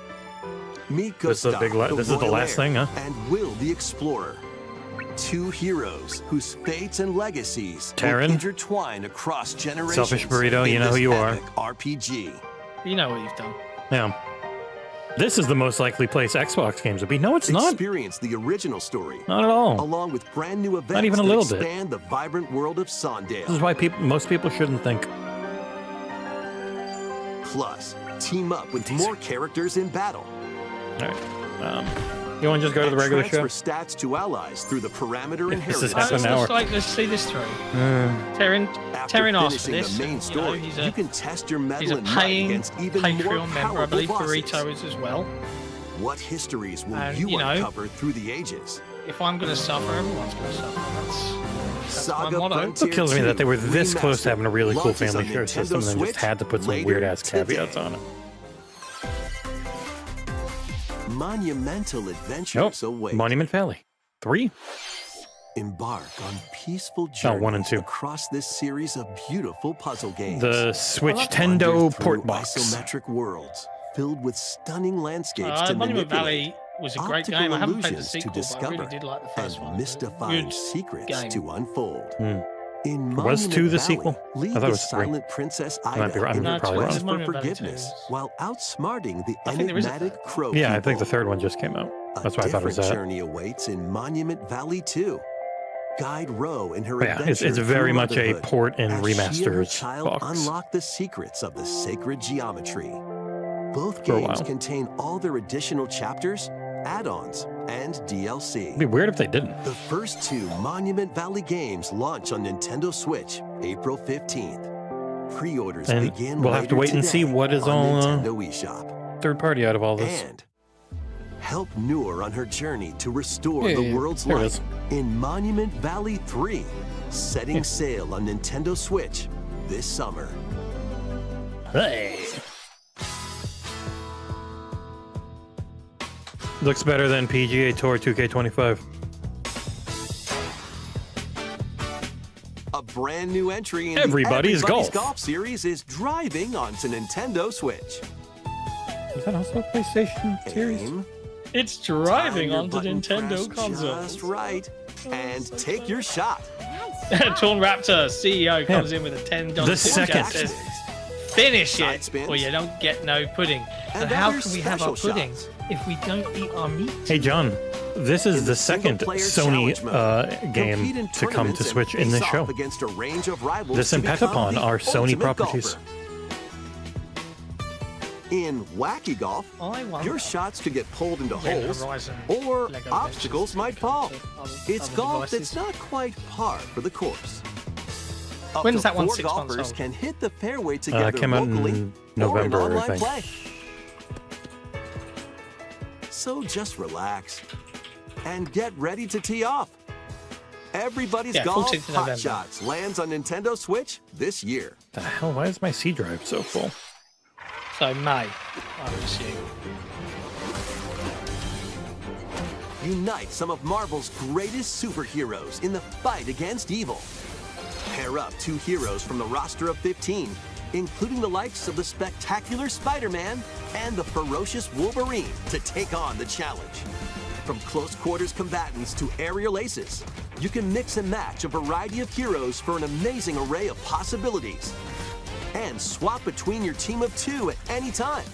Meet This is the Gustav, big this is the Royal last Heir, thing, huh? and Will the Explorer. Two heroes whose fates and legacies Terran? will intertwine across generations. Selfish Burrito, in you know this who you are. epic RPG. You know what you've done. Yeah. This is the most likely place Xbox games would be. No, it's not. Experience the original story, Not at all. along with brand new events even a that little bit. expand the vibrant world of Sondale. This is why most people shouldn't think. Plus, team up with more characters in battle. All right. You want to just go to the And regular show? transfer stats to allies through the parameter This is inheritance. half an hour. Let's see this through. Uh, After Terran asked for finishing this. the main You know, story, he's you can test your He's metal a and might paying against even more Patreon member. I powerful believe bosses. Burrito is as well. What histories will And, you you know, uncover through the ages? If I'm going to suffer, everyone's going to suffer. That's Saga my motto. Frontier It kills me that they were 2 this close to having a really cool launches family on share Nintendo system and then Switch just had to put some later weird-ass today. caveats on it. Monumental adventures Nope. await. Monument Valley. 3? Embark on peaceful Oh, journeys 1 and 2. across this series of beautiful puzzle games. The Switch Wander Tendo through port box. Isometric worlds filled with stunning landscapes to Monument manipulate, Valley was a great optical game. I haven't played the illusions to sequel, but I discover, really did like the first and one. mystifying Good secrets game. to unfold. Hmm. In Was Monument 2 the Valley, sequel? lead I thought it the was 3. silent Princess might be Ida right. in I'm her probably quest wrong. for Monument Valley forgiveness, 2. while outsmarting the I think there is a enigmatic third. crow Yeah, I think the people. third one just came out. That's why I thought it was different that. journey awaits in Monument Valley 2. Guide Ro in her Yeah, it's adventure very through much a motherhood port and as she and her remasters child box. unlock the secrets of the sacred geometry. Both For a games while. contain all their additional chapters, add-ons, and DLC. It'd be weird if they didn't. The first 2 Monument Valley games launch on Nintendo Switch April 15th. Pre-orders And begin we'll have to later wait and see today what is on all Nintendo eShop. third party out of all this. And help Noor on her journey to restore Yeah, the yeah, world's there it light is. in Monument Valley 3, setting sail on Nintendo Switch this summer. Hey. Looks better than PGA Tour 2K25. A brand new entry in Everybody's the Golf. Golf series is driving onto Nintendo Switch. Is that also a PlayStation series? Aim, It's time driving your onto button Nintendo press consoles. just right, and take your shot. Torn Raptor CEO comes in with a $10 The second. says, finish Side it, spins. or you don't get no pudding. And And how other can we have our special pudding shots. if we don't eat our meat? Hey, John. This is In the second single-player Sony challenge mode, compete game in to come to tournaments and Switch in this face show. off against a range of rivals This to and become Petapon the are Sony ultimate properties. golfer. In Wacky Golf, I wonder. your shots could get pulled into Event holes, Horizon or Lego obstacles Adventures might fall. to other It's golf devices. that's not quite par for the course. Up When's to that one 4 6 months golfers old? can hit the fairway together Came out locally in or in November, I online think. play. So just relax and get ready to tee off. Everybody's Golf 14th of Hot November. Shots lands on Nintendo Switch this year. The hell? Why is my C drive so full? So May, I would assume. Unite some of Marvel's greatest superheroes in the fight against evil. Pair up 2 heroes from the roster of 15, including the likes of the spectacular Spider-Man and the ferocious Wolverine to take on the challenge. From close quarters combatants to aerial aces, you can mix and match a variety of heroes for an amazing array of possibilities. And swap between your team of 2 at any time.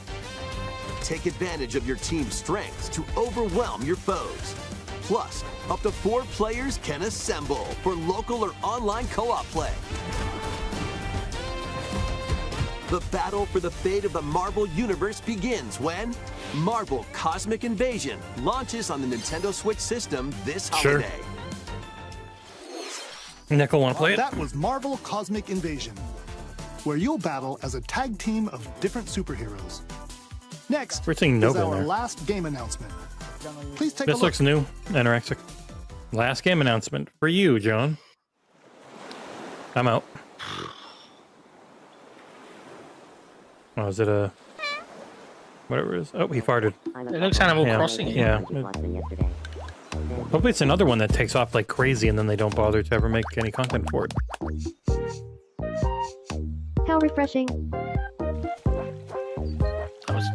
Take advantage of your team's strengths to overwhelm your foes. Plus, up to 4 players can assemble for local or online co-op play. The battle for the fate of the Marvel Universe begins when Marvel Cosmic Invasion launches on the Nintendo Switch system this Sure. holiday. Nickel, want to play it? That was Marvel Cosmic Invasion, where you'll battle as a tag team of different superheroes. Next We're seeing is Nova in our there. last game announcement. Please take a This look. looks new. Anorexic. Last game announcement for you, John. I'm out. Oh, is it a... Whatever it is. Oh, he farted. It looks Animal Yeah, Crossing. yeah. Hopefully it's another one that takes off like crazy and then they don't bother to ever make any content for it. How refreshing. That was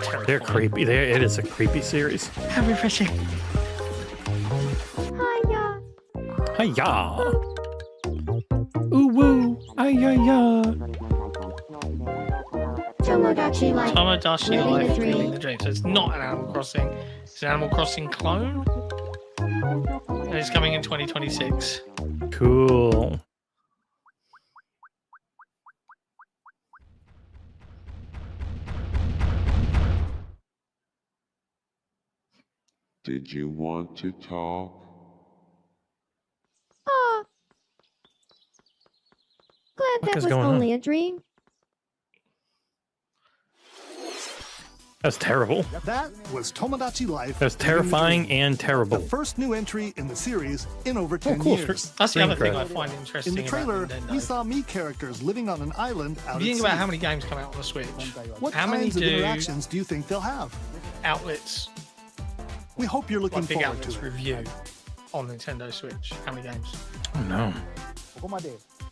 terrifying. They're creepy. It is a creepy series. How refreshing. Hiya. Hiya! Ooh woo! Ay-ya-ya! Tomodachi Life. Tomodachi Living Life, the Dream. Living the Dream. So it's not an Animal Crossing. It's an Animal Crossing clone. And it's coming in 2026. Cool. Did you want to talk? Aw. Glad What that is was going on? only a dream. That's terrible. That was Tomodachi Life. That's Living the terrifying Dream, and the terrible. first new entry in the series in over 10 cool. years. That's the other Screen thing I credit. find interesting In the trailer, about Nintendo. we saw Mii characters living on an island out If you at think sea. about how many games come out on the Switch, What how many kinds of do interactions do you think they'll have? outlets, We hope you're looking like big forward outlets, to it. review on Nintendo Switch? How many games? Oh no.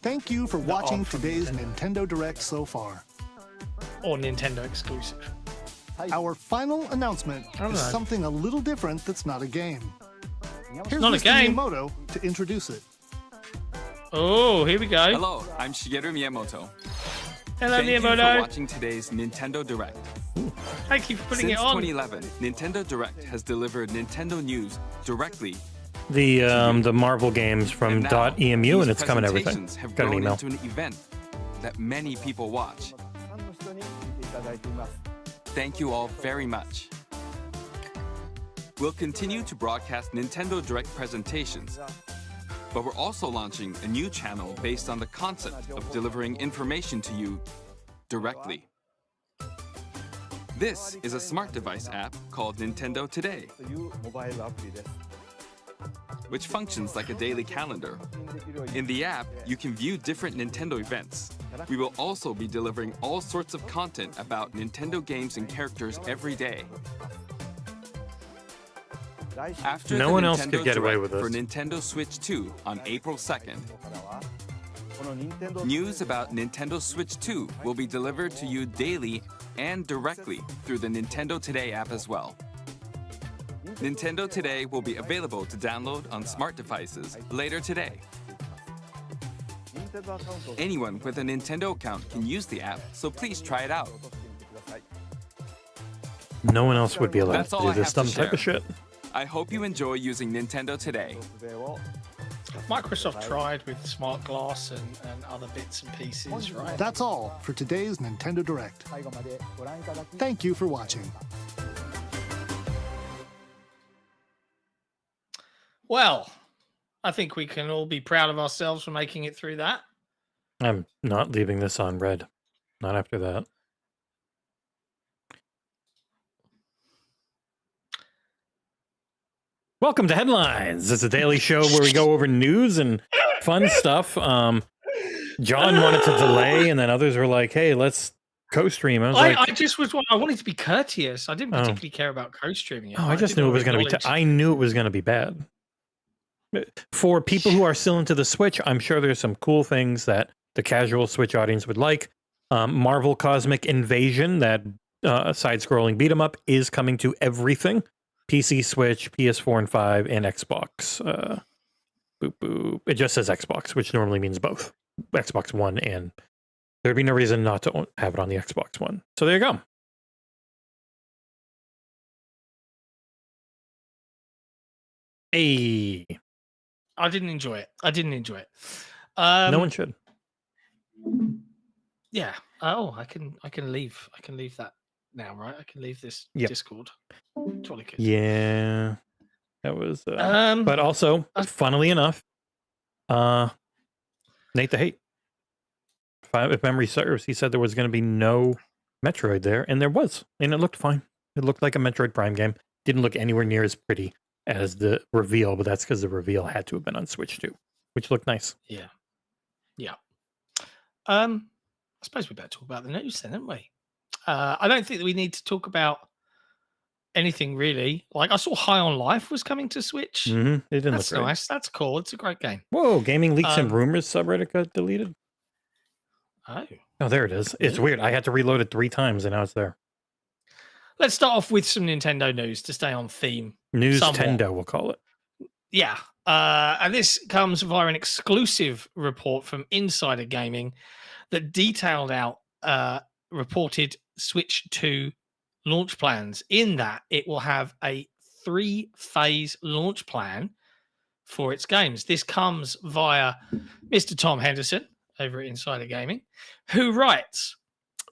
Thank you for watching art from today's Nintendo. Nintendo Direct so far. Or Nintendo exclusive? Our final announcement I don't is know. something a little different that's not a game. Here's Not a Mr. game. Miyamoto to introduce it. Oh, here we go. Hello, I'm Shigeru Miyamoto. Hello, Thank you for Miyamoto. watching today's Nintendo Direct. Thank you for putting Since it on. 2011, Nintendo Direct has delivered Nintendo news directly. The Marvel games from And now, .emu and these it's coming everything. presentations have Got an grown email. into an event that many people watch. Thank you all very much. We'll continue to broadcast Nintendo Direct presentations, but we're also launching a new channel based on the concept of delivering information to you directly. This is a smart device app called Nintendo Today, which functions like a daily calendar. In the app, you can view different Nintendo events. We will also be delivering all sorts of content about Nintendo games and characters every day. After No the one else Nintendo could get away Direct with for this. Nintendo Switch 2 on April 2nd, news about Nintendo Switch 2 will be delivered to you daily and directly through the Nintendo Today app as well. Nintendo Today will be available to download on smart devices later today. Anyone with a Nintendo account can use the app, so please try it out. No one else would be allowed That's to all do I this have to dumb type of share. shit. I hope you enjoy using Nintendo Today. Microsoft tried with Smart Glass and other bits and pieces, right? That's all for today's Nintendo Direct. Thank you for watching. Well, I think we can all be proud of ourselves for making it through that. I'm not leaving this on red. Not after that. Welcome to Headlines. It's a daily show where we go over news and fun stuff. John wanted to delay, and then others were like, "Hey, let's co-stream." I wanted to be courteous. I didn't particularly care about co-streaming it. I just knew it was going to be. I knew it was going to be bad. For people who are still into the Switch, I'm sure there's some cool things that the casual Switch audience would like. Marvel Cosmic Invasion, that side-scrolling beat 'em up, is coming to everything. PC, Switch, PS4 and 5, and Xbox. Boop, boop. It just says Xbox, which normally means both. Xbox One, and there'd be no reason not to have it on the Xbox One. So there you go. Hey. I didn't enjoy it. No one should. Yeah. I can leave. I can leave that now, right? I can leave this Discord. Totally good. Yeah. That was but also, funnily enough, Nate the Hate. If memory serves, he said there was going to be no Metroid there, and there was. And it looked fine. It looked like a Metroid Prime game. Didn't look anywhere near as pretty as the reveal, but that's because the reveal had to have been on Switch too, which looked nice. Yeah. I suppose we better talk about the news then, don't we? I don't think that we need to talk about anything really. Like, I saw High on Life was coming to Switch. Mm-hmm. It didn't That's look great. nice. That's cool. It's a great game. Whoa, Gaming Leaks and Rumors subreddit got deleted. Oh, there it is. It's weird. I had to reload it 3 times, and now it's there. Let's start off with some Nintendo news to stay on theme. Nintendo, we'll call it. Yeah. And this comes via an exclusive report from Insider Gaming that detailed out reported Switch 2 launch plans, in that it will have a 3-phase launch plan for its games. This comes via Mr. Tom Henderson over at Insider Gaming, who writes,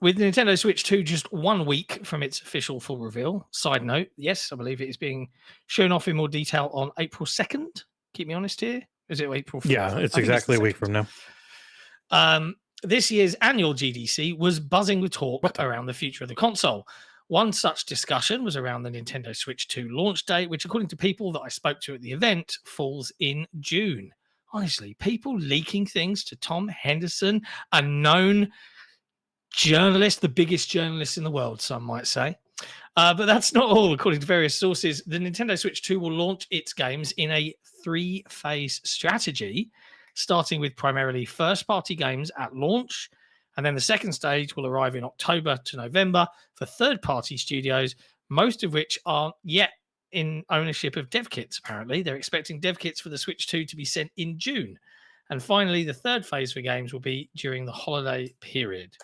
with Nintendo Switch 2 just 1 week from its official full reveal. Side note, yes, I believe it is being shown off in more detail on April 2nd. Keep me honest here. Is it April 4th? Yeah, it's exactly a week from now. This year's annual GDC was buzzing with talk around the future of the console. One such discussion was around the Nintendo Switch 2 launch date, which, according to people that I spoke to at the event, falls in June. Honestly, people leaking things to Tom Henderson, a known journalist, the biggest journalist in the world, some might say. But that's not all. According to various sources, the Nintendo Switch 2 will launch its games in a 3-phase strategy, starting with primarily first-party games at launch, and then the second stage will arrive in October to November for third-party studios, most of which aren't yet in ownership of dev kits, apparently. They're expecting dev kits for the Switch 2 to be sent in June. And finally, the third phase for games will be during the holiday period.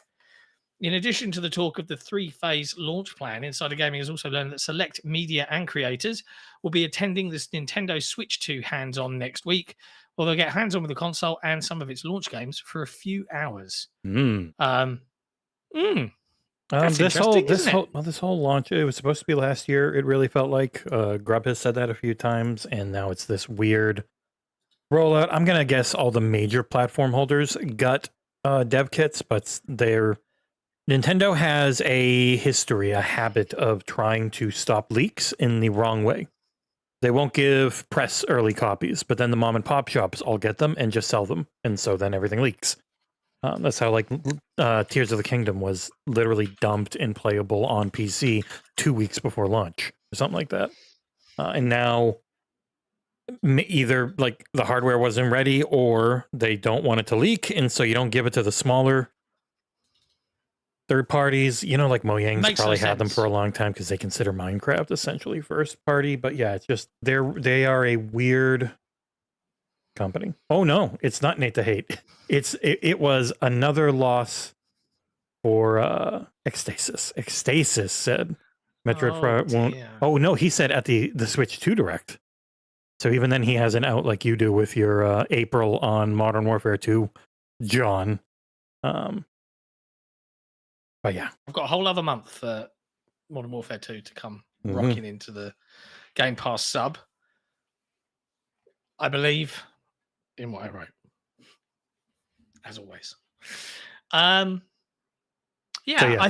In addition to the talk of the 3-phase launch plan, Insider Gaming has also learned that select media and creators will be attending this Nintendo Switch 2 hands-on next week, where they'll get hands-on with the console and some of its launch games for a few hours. This whole launch, it was supposed to be last year. It really felt like Grub has said that a few times, and now it's this weird rollout. I'm gonna guess all the major platform holders got dev kits, but Nintendo has a history, a habit of trying to stop leaks in the wrong way. They won't give press early copies, but then the mom and pop shops all get them and just sell them, and so then everything leaks. That's how Tears of the Kingdom was literally dumped and playable on PC 2 weeks before launch, or something like that. And now either the hardware wasn't ready, or they don't want it to leak, and so you don't give it to the smaller third parties. Like Mojang's probably had them for a long time because they consider Minecraft essentially first party. But yeah, it's just they are a weird company. Oh no, it's not Nate the Hate. It was another loss for Ecstasis. Ecstasis said Metroid won't. Oh no, he said at the Switch 2 Direct. So even then he has an out like you do with your April on Modern Warfare 2, John. But yeah, I've got a whole other month for Modern Warfare 2 to come rocking into the Game Pass sub. I believe in what I wrote, as always. I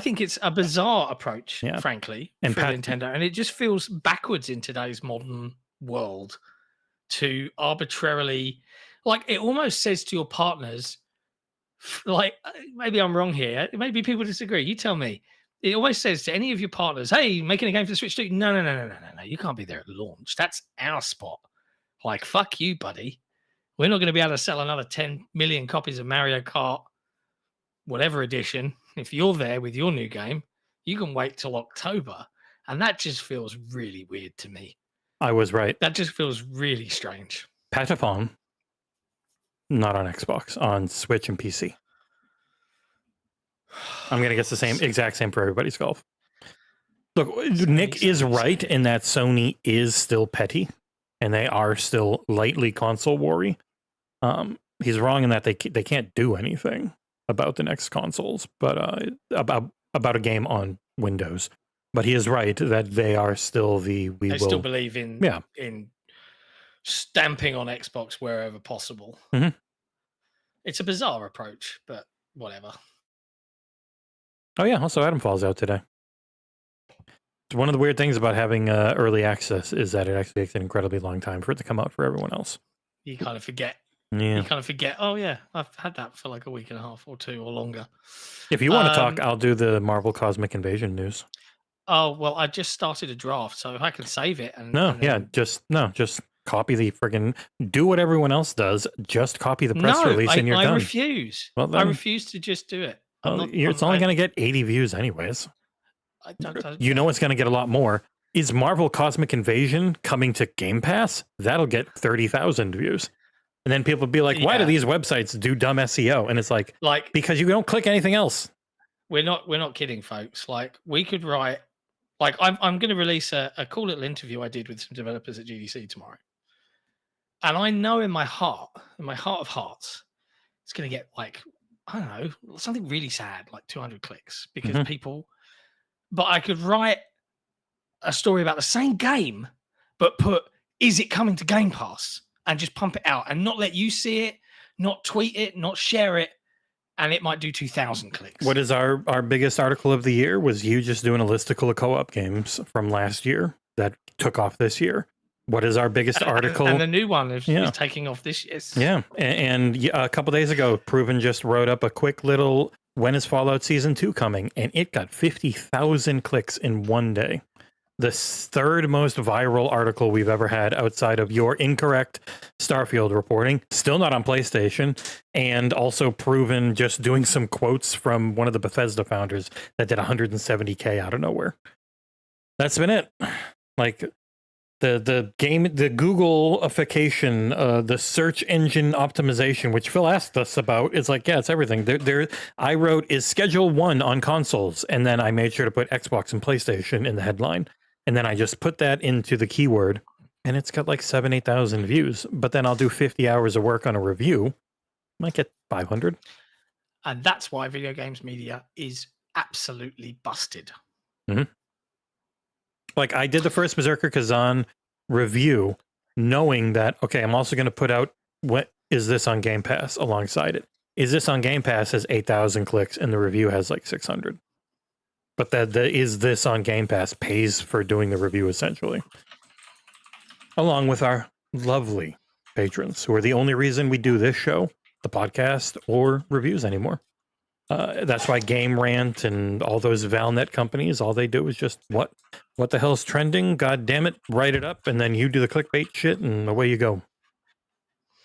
think it's a bizarre approach, frankly, for Nintendo, and it just feels backwards in today's modern world to arbitrarily, like, it almost says to your partners, like, maybe I'm wrong here. Maybe people disagree. You tell me. It always says to any of your partners, hey, making a game for the Switch 2. No. You can't be there at launch. That's our spot. Like, fuck you, buddy. We're not going to be able to sell another 10 million copies of Mario Kart, whatever edition. If you're there with your new game, you can wait till October. And that just feels really weird to me. I was right. That just feels really strange. Patapon, not on Xbox, on Switch and PC. I'm going to guess the exact same for everybody's golf. Look, Nick is right in that Sony is still petty, and they are still lightly console worry. He's wrong in that they can't do anything about the next consoles, but about a game on Windows. But he is right that they are still I still believe in stamping on Xbox wherever possible. Mm-hmm. It's a bizarre approach, but whatever. Oh yeah, also Adam Falls out today. One of the weird things about having early access is that it actually takes an incredibly long time for it to come out for everyone else. You kind of forget. Yeah. You kind of forget, oh yeah, I've had that for like a week and a half or 2 or longer. If you want to talk, I'll do the Marvel Cosmic Invasion news. Oh, well, I just started a draft, so if I can save it. Just copy the friggin', do what everyone else does, just copy the press release and you're done. I refuse. Well, then, I refuse to just do it. It's only going to get 80 views anyways. You know it's going to get a lot more. Is Marvel Cosmic Invasion coming to Game Pass? That'll get 30,000 views. And then people will be like, why do these websites do dumb SEO? And it's like because you don't click anything else. We're not kidding, folks. Like, we could write, like, I'm going to release a cool little interview I did with some developers at GDC tomorrow. And I know in my heart of hearts, it's going to get, like, I don't know, something really sad, like 200 clicks because people, but I could write a story about the same game, but put, is it coming to Game Pass? And just pump it out and not let you see it, not tweet it, not share it. And it might do 2,000 clicks. What is our biggest article of the year was you just doing a listicle of co-op games from last year that took off this year. What is our biggest article? And the new one is taking off this year. Yeah. And a couple days ago, Proven just wrote up a quick little, when is Fallout Season 2 coming? And it got 50,000 clicks in one day. The third most viral article we've ever had outside of your incorrect Starfield reporting, still not on PlayStation, and also Proven just doing some quotes from one of the Bethesda founders that did 170K out of nowhere. That's been it. Like the Googleification, the search engine optimization, which Phil asked us about, is like, yeah, it's everything. I wrote, is Schedule 1 on consoles? And then I made sure to put Xbox and PlayStation in the headline. And then I just put that into the keyword, and it's got like 8,000 views. But then I'll do 50 hours of work on a review. Might get 500. And that's why video games media is absolutely busted. Mm-hmm. Like, I did the first Berserker Kazan review, knowing that, okay, I'm also going to put out, what is this on Game Pass alongside it? Is this on Game Pass has 8,000 clicks, and the review has like 600. But the is this on Game Pass pays for doing the review, essentially. Along with our lovely patrons, who are the only reason we do this show, the podcast, or reviews anymore. That's why Game Rant and all those Valnet companies, all they do is just, what the hell's trending? God damn it, write it up, and then you do the clickbait shit, and away you go.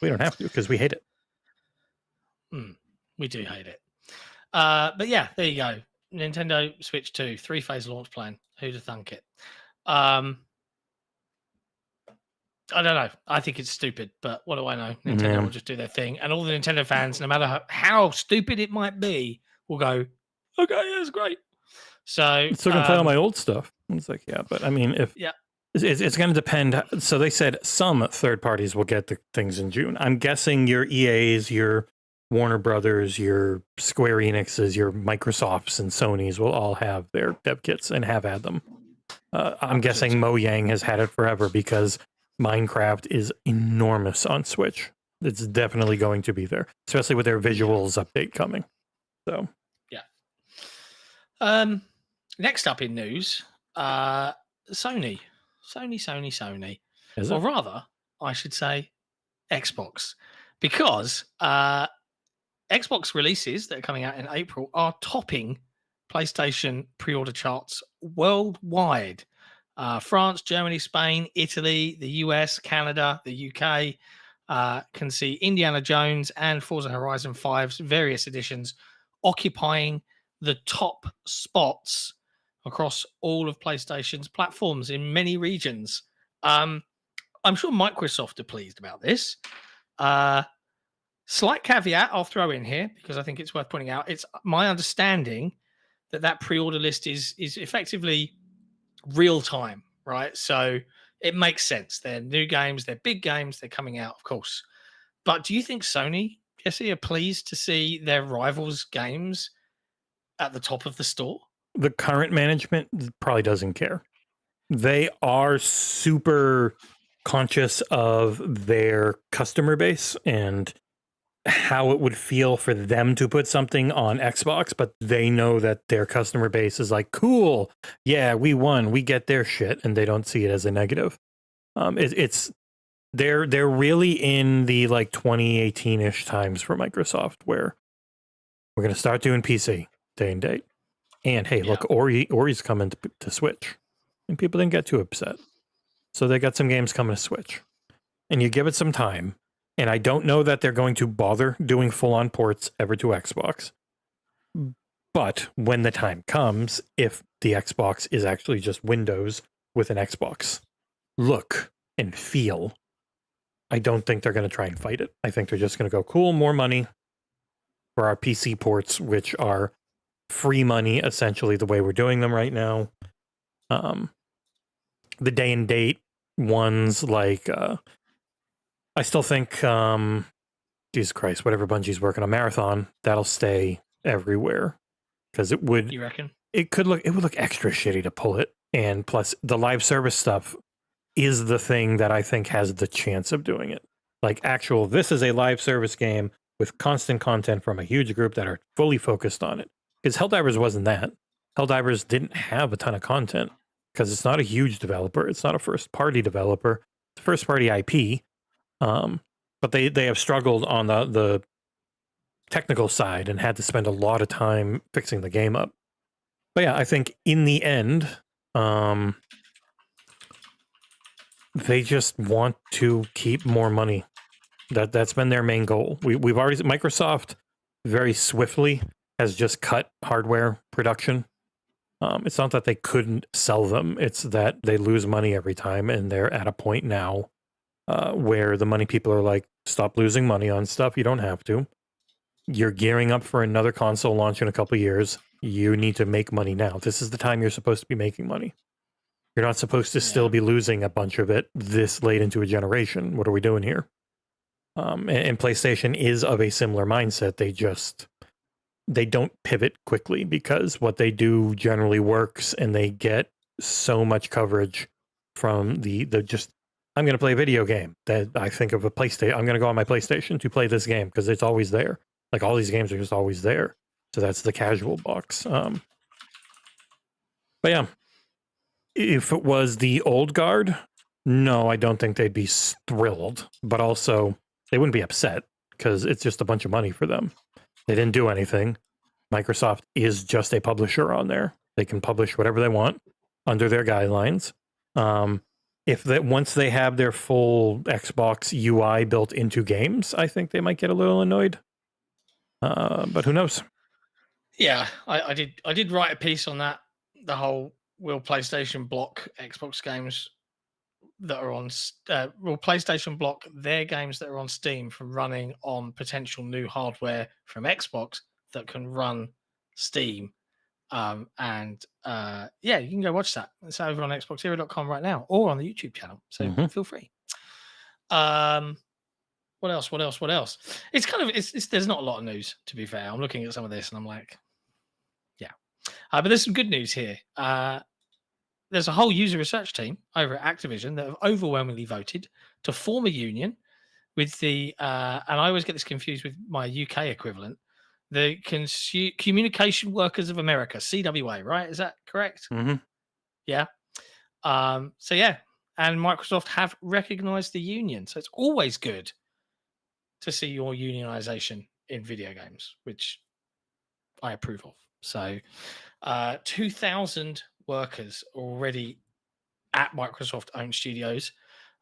We don't have to, because we hate it. We do hate it. But yeah, there you go. Nintendo Switch 2, 3-phase launch plan. Who'd have thunk it? I don't know. I think it's stupid, but what do I know? Nintendo will just do their thing. And all the Nintendo fans, no matter how stupid it might be, will go, okay, yeah, it's great. So it's still going to play all my old stuff. It's like, yeah, but I mean, if it's going to depend. So they said some third parties will get the things in June. I'm guessing your EAs, your Warner Brothers, your Square Enixes, your Microsofts and Sonys will all have their dev kits and have had them. I'm guessing Mojang has had it forever because Minecraft is enormous on Switch. It's definitely going to be there, especially with their visuals update coming. So, yeah. Next up in news, Sony. Is or it? rather, I should say Xbox, because Xbox releases that are coming out in April are topping PlayStation pre-order charts worldwide. France, Germany, Spain, Italy, the US, Canada, the UK can see Indiana Jones and Forza Horizon 5's various editions occupying the top spots across all of PlayStation's platforms in many regions. I'm sure Microsoft are pleased about this. Slight caveat I'll throw in here because I think it's worth pointing out. It's my understanding that pre-order list is effectively real time, right? So it makes sense. They're new games, they're big games, they're coming out, of course. But do you think Sony, Jesse, are pleased to see their rivals' games at the top of the store? The current management probably doesn't care. They are super conscious of their customer base and how it would feel for them to put something on Xbox, but they know that their customer base is like, cool, yeah, we won, we get their shit, and they don't see it as a negative. They're really in the like 2018-ish times for Microsoft, where we're gonna start doing PC day and date. And hey, look, Ori's coming to Switch, and people didn't get too upset. So they got some games coming to Switch, and you give it some time. And I don't know that they're going to bother doing full-on ports ever to Xbox. But when the time comes, if the Xbox is actually just Windows with an Xbox look and feel, I don't think they're going to try and fight it. I think they're just going to go, cool, more money for our PC ports, which are free money, essentially, the way we're doing them right now. The day and date ones, like... I still think, Jesus Christ, whatever Bungie's working on, Marathon, that'll stay everywhere, because it would. You reckon? It would look extra shitty to pull it, and plus the live service stuff is the thing that I think has the chance of doing it. Like this is a live service game with constant content from a huge group that are fully focused on it. Because Helldivers wasn't that. Helldivers didn't have a ton of content because it's not a huge developer. It's not a first party developer. It's a first party IP. But they have struggled on the technical side and had to spend a lot of time fixing the game up. But yeah, I think in the end, they just want to keep more money. That's been their main goal. We've already, Microsoft very swiftly has just cut hardware production. It's not that they couldn't sell them. It's that they lose money every time, and they're at a point now where the money people are like, stop losing money on stuff. You don't have to. You're gearing up for another console launch in a couple of years. You need to make money now. This is the time you're supposed to be making money. You're not supposed to still be losing a bunch of it this late into a generation. What are we doing here? And PlayStation is of a similar mindset. They don't pivot quickly because what they do generally works, and they get so much coverage from the just, I'm going to play a video game, that I think of a PlayStation. I'm going to go on my PlayStation to play this game because it's always there. Like all these games are just always there. So that's the casual box. But yeah, if it was the old guard, no, I don't think they'd be thrilled. But also, they wouldn't be upset because it's just a bunch of money for them. They didn't do anything. Microsoft is just a publisher on there. They can publish whatever they want under their guidelines. Once they have their full Xbox UI built into games, I think they might get a little annoyed. But who knows? Yeah, I did write a piece on that. The whole, will PlayStation block Xbox games that are on will PlayStation block their games that are on Steam from running on potential new hardware from Xbox that can run Steam? Yeah, you can go watch that. It's over on XboxEra.com right now, or on the YouTube channel. So feel free. What else? It's kind of there's not a lot of news, to be fair. I'm looking at some of this and I'm like, yeah. But there's some good news here. There's a whole user research team over at Activision that have overwhelmingly voted to form a union with the and I always get this confused with my UK equivalent, the Communication Workers of America, CWA, right? Is that correct? Mm-hmm. Yeah. So yeah, and Microsoft have recognized the union. So it's always good to see your unionization in video games, which I approve of. So 2,000 workers already at Microsoft-owned studios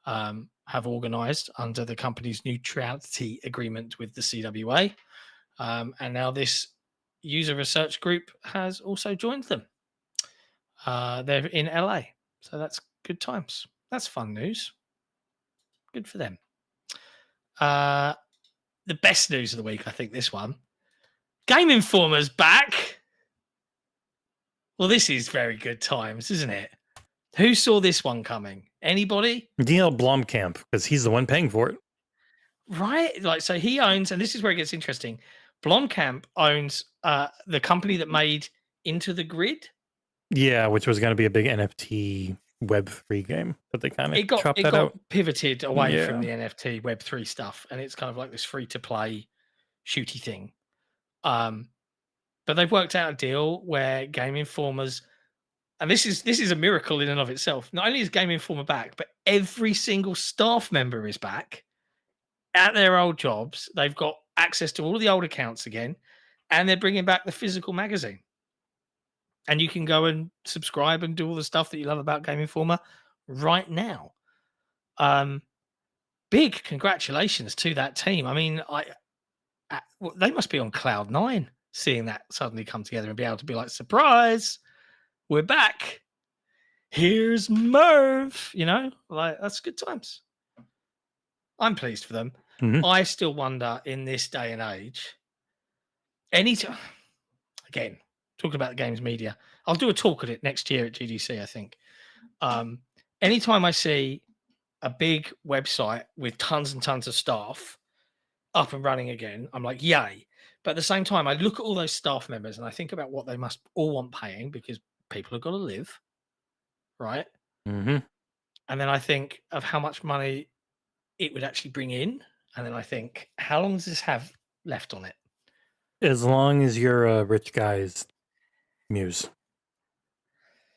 have organized under the company's neutrality agreement with the CWA. And now this user research group has also joined them. They're in LA. So that's good times. That's fun news. Good for them. The best news of the week, I think, this one. Game Informer's back. Well, this is very good times, isn't it? Who saw this one coming? Anybody? DL Blomkamp, because he's the one paying for it. Right? Like, so he owns, and this is where it gets interesting. Blomkamp owns the company that made Into the Grid. Yeah, which was going to be a big NFT Web3 game, but they kind of chopped that out. Pivoted away from the NFT Web3 stuff, and it's kind of like this free-to-play shooty thing. But they've worked out a deal where Game Informer's, and this is a miracle in and of itself. Not only is Game Informer back, but every single staff member is back at their old jobs. They've got access to all the old accounts again, and they're bringing back the physical magazine. And you can go and subscribe and do all the stuff that you love about Game Informer right now. Big congratulations to that team. I mean, they must be on cloud 9 seeing that suddenly come together and be able to be like, surprise, we're back. Here's Merv. You know, like, that's good times. I'm pleased for them. Mm-hmm. I still wonder in this day and age, anytime, again, talking about the games media, I'll do a talk at it next year at GDC, I think. Anytime I see a big website with tons and tons of staff up and running again, I'm like, yay. But at the same time, I look at all those staff members and I think about what they must all want paying, because people have got to live, right? Mm-hmm. And then I think of how much money it would actually bring in. And then I think, how long does this have left on it? As long as you're a rich guy's muse.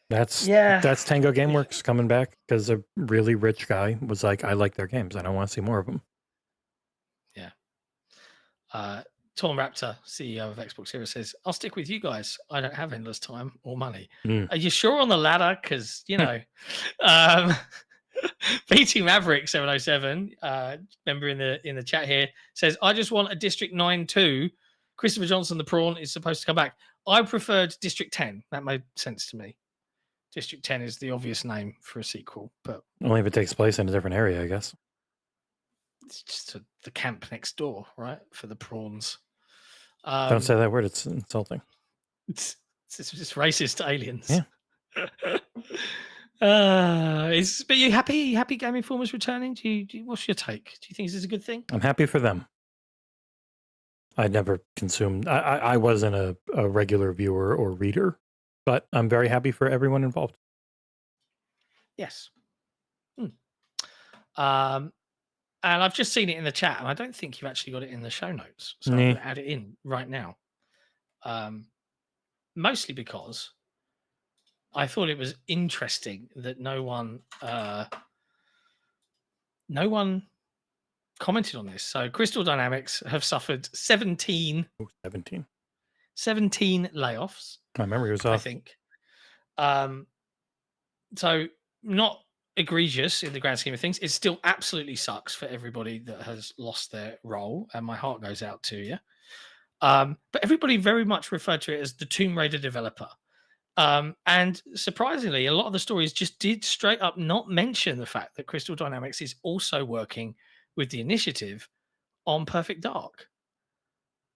That's Tango Gameworks coming back because a really rich guy was like, I like their games. I don't want to see more of them. Yeah. Tom Raptor, CEO of XboxEra, says, I'll stick with you guys. I don't have endless time or money. Are you sure on the ladder? Because, you know, BT Maverick 707, member in the chat here, says, I just want a District 9-2. Christopher Johnson, the prawn, is supposed to come back. I preferred District 10. That made sense to me. District 10 is the obvious name for a sequel, but only if it takes place in a different area, I guess. It's just the camp next door, right? For the prawns. Don't say that word. It's insulting. It's racist to aliens. Yeah. But you happy Game Informer's returning? What's your take? Do you think this is a good thing? I'm happy for them. I never consumed. I wasn't a regular viewer or reader, but I'm very happy for everyone involved. Yes. And I've just seen it in the chat, and I don't think you've actually got it in the show notes. So I'm going to add it in right now. Mostly because I thought it was interesting that no one commented on this. So Crystal Dynamics have suffered 17 layoffs. My memory was off. I think. So not egregious in the grand scheme of things. It still absolutely sucks for everybody that has lost their role, and my heart goes out to you. But everybody very much referred to it as the Tomb Raider developer. And surprisingly, a lot of the stories just did straight up not mention the fact that Crystal Dynamics is also working with the initiative on Perfect Dark.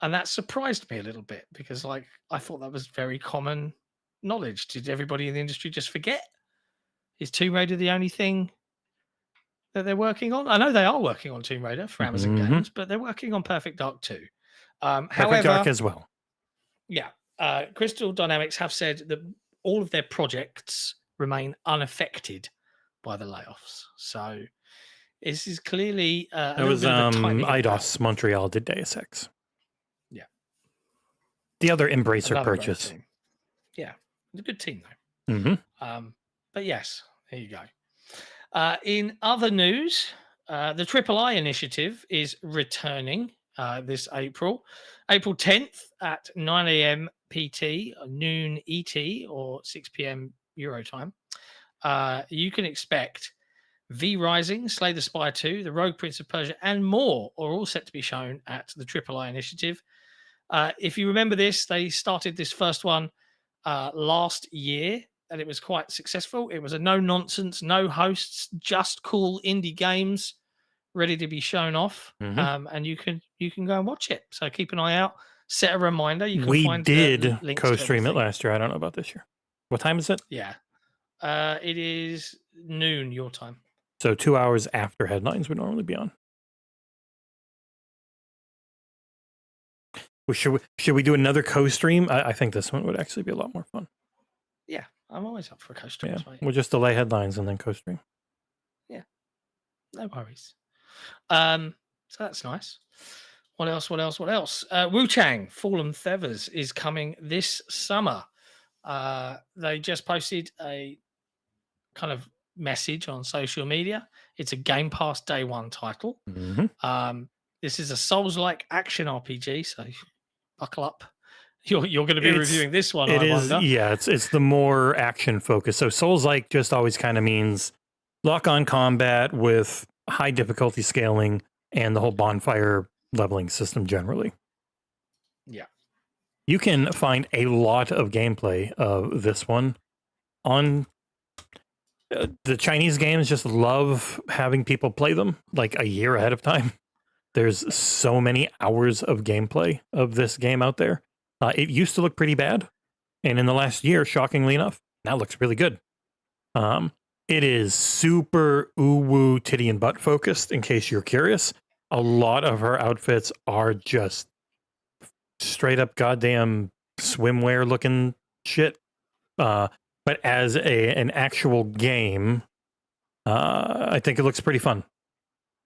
And that surprised me a little bit because, like, I thought that was very common knowledge. Did everybody in the industry just forget? Is Tomb Raider the only thing that they're working on? I know they are working on Tomb Raider for Amazon Games, but they're working on Perfect Dark too. Perfect Dark as well. Yeah. Crystal Dynamics have said that all of their projects remain unaffected by the layoffs. So this is clearly it was IDOS Montreal did Deus Ex. Yeah. The other Embracer purchase. Yeah. It's a good team though. But yes, there you go. In other news, the III initiative is returning this April 10th at 9 a.m. PT, noon ET, or 6 p.m. Euro time. You can expect V Rising, Slay the Spire 2, The Rogue Prince of Persia, and more are all set to be shown at the III initiative. If you remember this, they started this first one last year, and it was quite successful. It was a no-nonsense, no hosts, just cool indie games ready to be shown off, and you can go and watch it. So keep an eye out. Set a reminder. You can find did links co-stream to it last year. I don't know about this year. What time is it? Yeah, it is noon your time. So 2 hours after headlines would normally be on. Well, should we do another co-stream? I think this one would actually be a lot more fun. Yeah, I'm always up for a co-stream. Yeah, we'll just delay headlines and then co-stream. Yeah, no worries. So that's nice. What else? WUCHANG Fallen Feathers is coming this summer. They just posted a kind of message on social media. It's a Game Pass Day 1 title. This is a Souls-like action RPG, so buckle up. You're going to be reviewing this one. It is, yeah. It's the more action focused. So Souls-like just always kind of means lock-on combat with high difficulty scaling and the whole bonfire leveling system generally. Yeah. You can find a lot of gameplay of this one on the Chinese games. Just love having people play them like a year ahead of time. There's so many hours of gameplay of this game out there. It used to look pretty bad, and in the last year, shockingly enough, now it looks really good. It is super ooh-woo titty and butt focused, in case you're curious. A lot of her outfits are just straight up goddamn swimwear looking shit. But as an actual game, I think it looks pretty fun.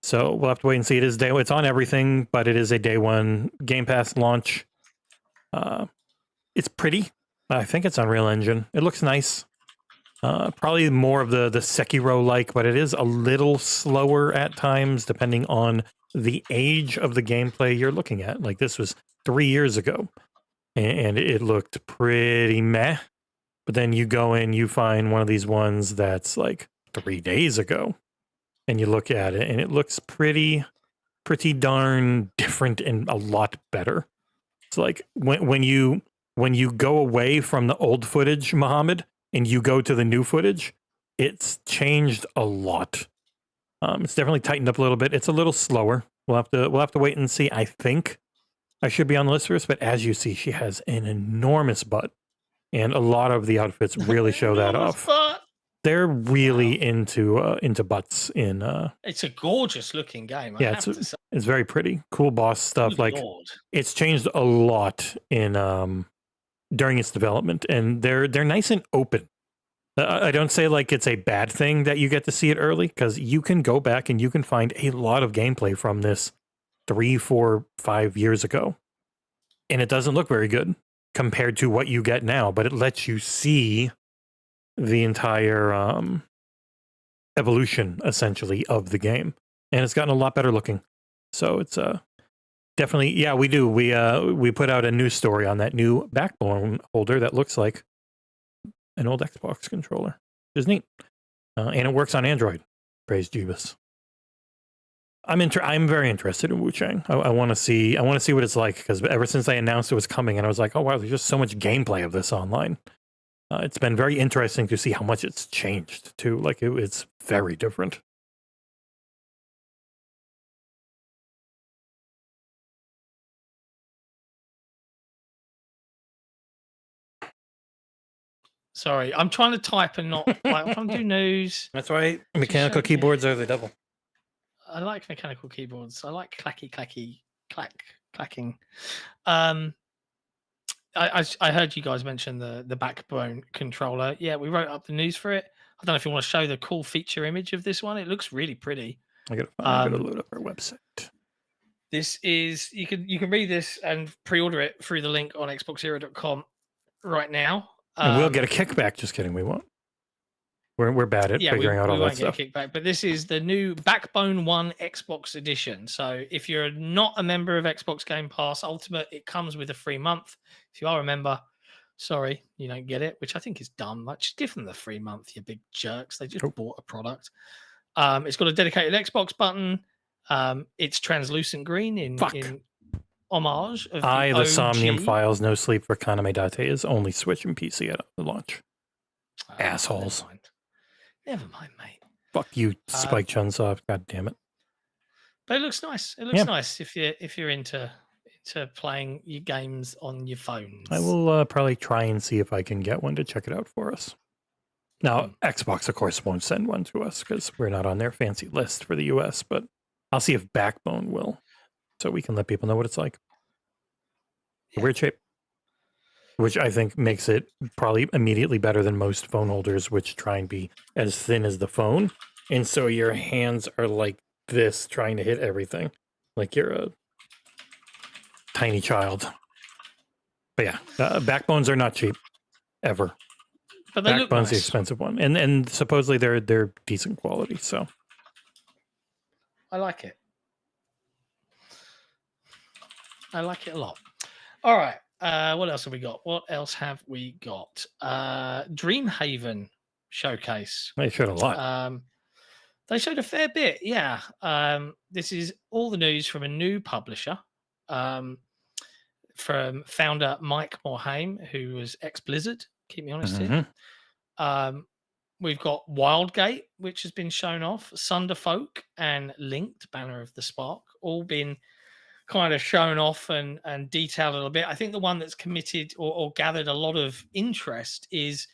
So we'll have to wait and see. It's on everything, but it is a day 1 Game Pass launch. It's pretty. I think it's Unreal Engine. It looks nice. Probably more of the Sekiro-like, but it is a little slower at times, depending on the age of the gameplay you're looking at. Like, this was 3 years ago, and it looked pretty meh. But then you go in, you find one of these ones that's like 3 days ago, and you look at it, and it looks pretty darn different and a lot better. It's like when you go away from the old footage, Mohammed, and you go to the new footage, it's changed a lot. It's definitely tightened up a little bit. It's a little slower. We'll have to wait and see. I think I should be on the list for this, but as you see, she has an enormous butt, and a lot of the outfits really show that off. They're really into butts in. It's a gorgeous looking game. Yeah, it's very pretty, cool boss stuff. Like, it's changed a lot in during its development, and they're nice and open. I don't say like it's a bad thing that you get to see it early, because you can go back and you can find a lot of gameplay from this 3, 4, 5 years ago, and it doesn't look very good compared to what you get now, but it lets you see the entire evolution, essentially, of the game, and it's gotten a lot better looking. So it's definitely, yeah, we do. We put out a news story on that new backbone holder that looks like an old Xbox controller, which is neat, and it works on Android. Praise Jeebus. I'm very interested in WUCHANG. I want to see what it's like, because ever since they announced it was coming, and I was like, oh wow, there's just so much gameplay of this online. It's been very interesting to see how much it's changed too. Like, it's very different. Sorry, I'm trying to type and not. Like, I'm trying to do news. That's why mechanical keyboards are the devil. I like mechanical keyboards. I like clacking. I heard you guys mention the backbone controller. Yeah, we wrote up the news for it. I don't know if you want to show the cool feature image of this one. It looks really pretty. I gotta load up our website. This is you can read this and pre-order it through the link on XboxEra.com right now. And we'll get a kickback. Just kidding, we won't. We're bad at figuring out all that stuff. We won't get a kickback, but this is the new Backbone 1 Xbox edition. So if you're not a member of Xbox Game Pass Ultimate, it comes with a free month. If you are a member, sorry, you don't get it, which I think is dumb. Like, just give them the free month, you big jerks. They just bought a product. It's got a dedicated Xbox button. It's translucent green in homage of the Somnium Files, No Sleep for Kaname Date is only Switch and PC at the launch. Assholes. Never mind, mate. Fuck you, Spike Chunsoft. God damn it. But it looks nice. It looks nice if you're into playing your games on your phones. I will probably try and see if I can get one to check it out for us. Now, Xbox, of course, won't send one to us because we're not on their fancy list for the US, but I'll see if Backbone will, so we can let people know what it's like. Weird shape. Which I think makes it probably immediately better than most phone holders, which try and be as thin as the phone. And so your hands are like this, trying to hit everything. Like you're a tiny child. But yeah, Backbones are not cheap. Ever. But they look Backbone's the nice. expensive one. And supposedly they're decent quality, so. I like it. I like it a lot. All right. What else have we got? Dreamhaven Showcase. They showed a lot. They showed a fair bit, yeah. This is all the news from a new publisher, from founder Mike Morhaime, who was ex-Blizzard, keep me honest here. We've got Wildgate, which has been shown off, Sunderfolk and Linked, Banner of the Spark, all been kind of shown off and detailed a little bit. I think the one that's committed or gathered a lot of interest is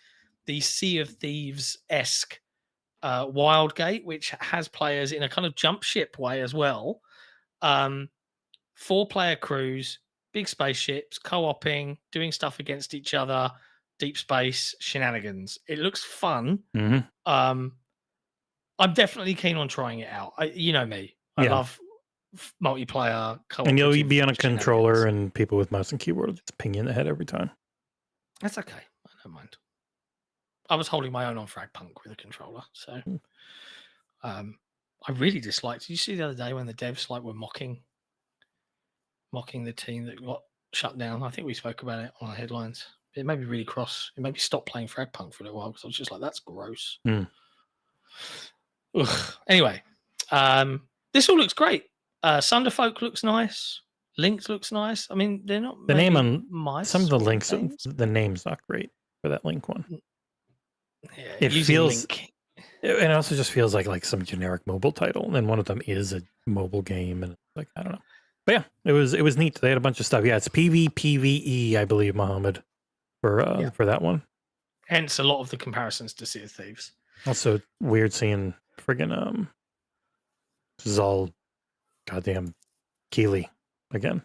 the Sea of Thieves-esque Wildgate, which has players in a kind of jump ship way as well. 4-player crews, big spaceships, co-oping, doing stuff against each other, deep space shenanigans. It looks fun. I'm definitely keen on trying it out. You know me. I love multiplayer co-op. And you'll be on a controller and people with mouse and keyboard will just ping you in the head every time. That's okay. I don't mind. I was holding my own on Fragpunk with a controller, so I really disliked. Did you see the other day when the devs were mocking the team that got shut down? I think we spoke about it on our headlines. It made me really cross. It made me stop playing Fragpunk for a little while because I was just like, "That's gross." Anyway, this all looks great. Sunderfolk looks nice. Linked looks nice. I mean, they're not the name on my some of the links. games. The name's not great for that Link one. Yeah, it using feels, Link. and it also just feels like some generic mobile title. And one of them is a mobile game, and like I don't know. But yeah, it was neat. They had a bunch of stuff. Yeah, it's PvPvE, I believe, Mohammed, for that one. Hence a lot of the comparisons to Sea of Thieves. Also weird seeing friggin' Zal goddamn Keeley again,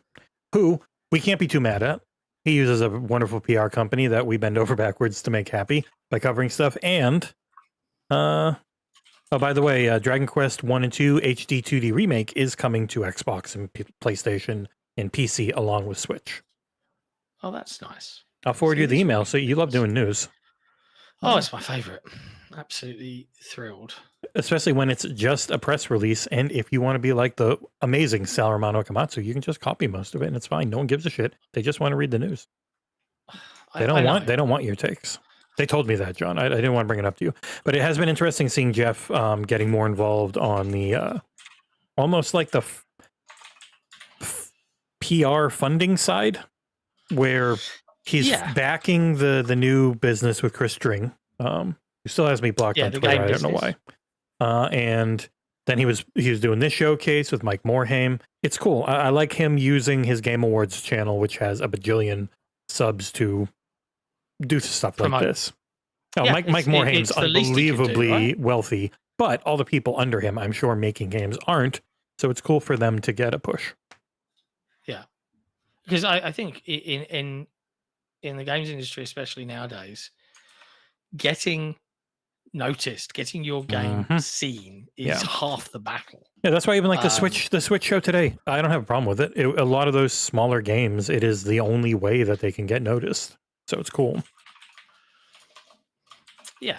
who we can't be too mad at. He uses a wonderful PR company that we bend over backwards to make happy by covering stuff. And oh, by the way, Dragon Quest 1 and 2 HD 2D remake is coming to Xbox and PlayStation and PC along with Switch. Oh, that's nice. I'll forward you the email. So you love doing news. Oh, it's my favorite. Absolutely thrilled. Especially when it's just a press release. And if you want to be like the amazing Sal Romano Kamatsu, you can just copy most of it and it's fine. No one gives a shit. They just want to read the news. They don't want your takes. They told me that, John. I didn't want to bring it up to you. But it has been interesting seeing Jeff getting more involved on the almost like the PR funding side, where he's backing the new business with Chris String. He still has me blocked on Twitter. I don't know why. And then he was doing this showcase with Mike Morhaime. It's cool. I like him using his Game Awards channel, which has a bajillion subs, to do stuff like this. Oh, Mike Morhaime's unbelievably wealthy, but all the people under him, I'm sure, making games aren't. So it's cool for them to get a push. Yeah, because I think in the games industry, especially nowadays, getting noticed, getting your game seen is half the battle. Yeah, that's why even like the Switch show today, I don't have a problem with it. A lot of those smaller games, it is the only way that they can get noticed. So it's cool. Yeah.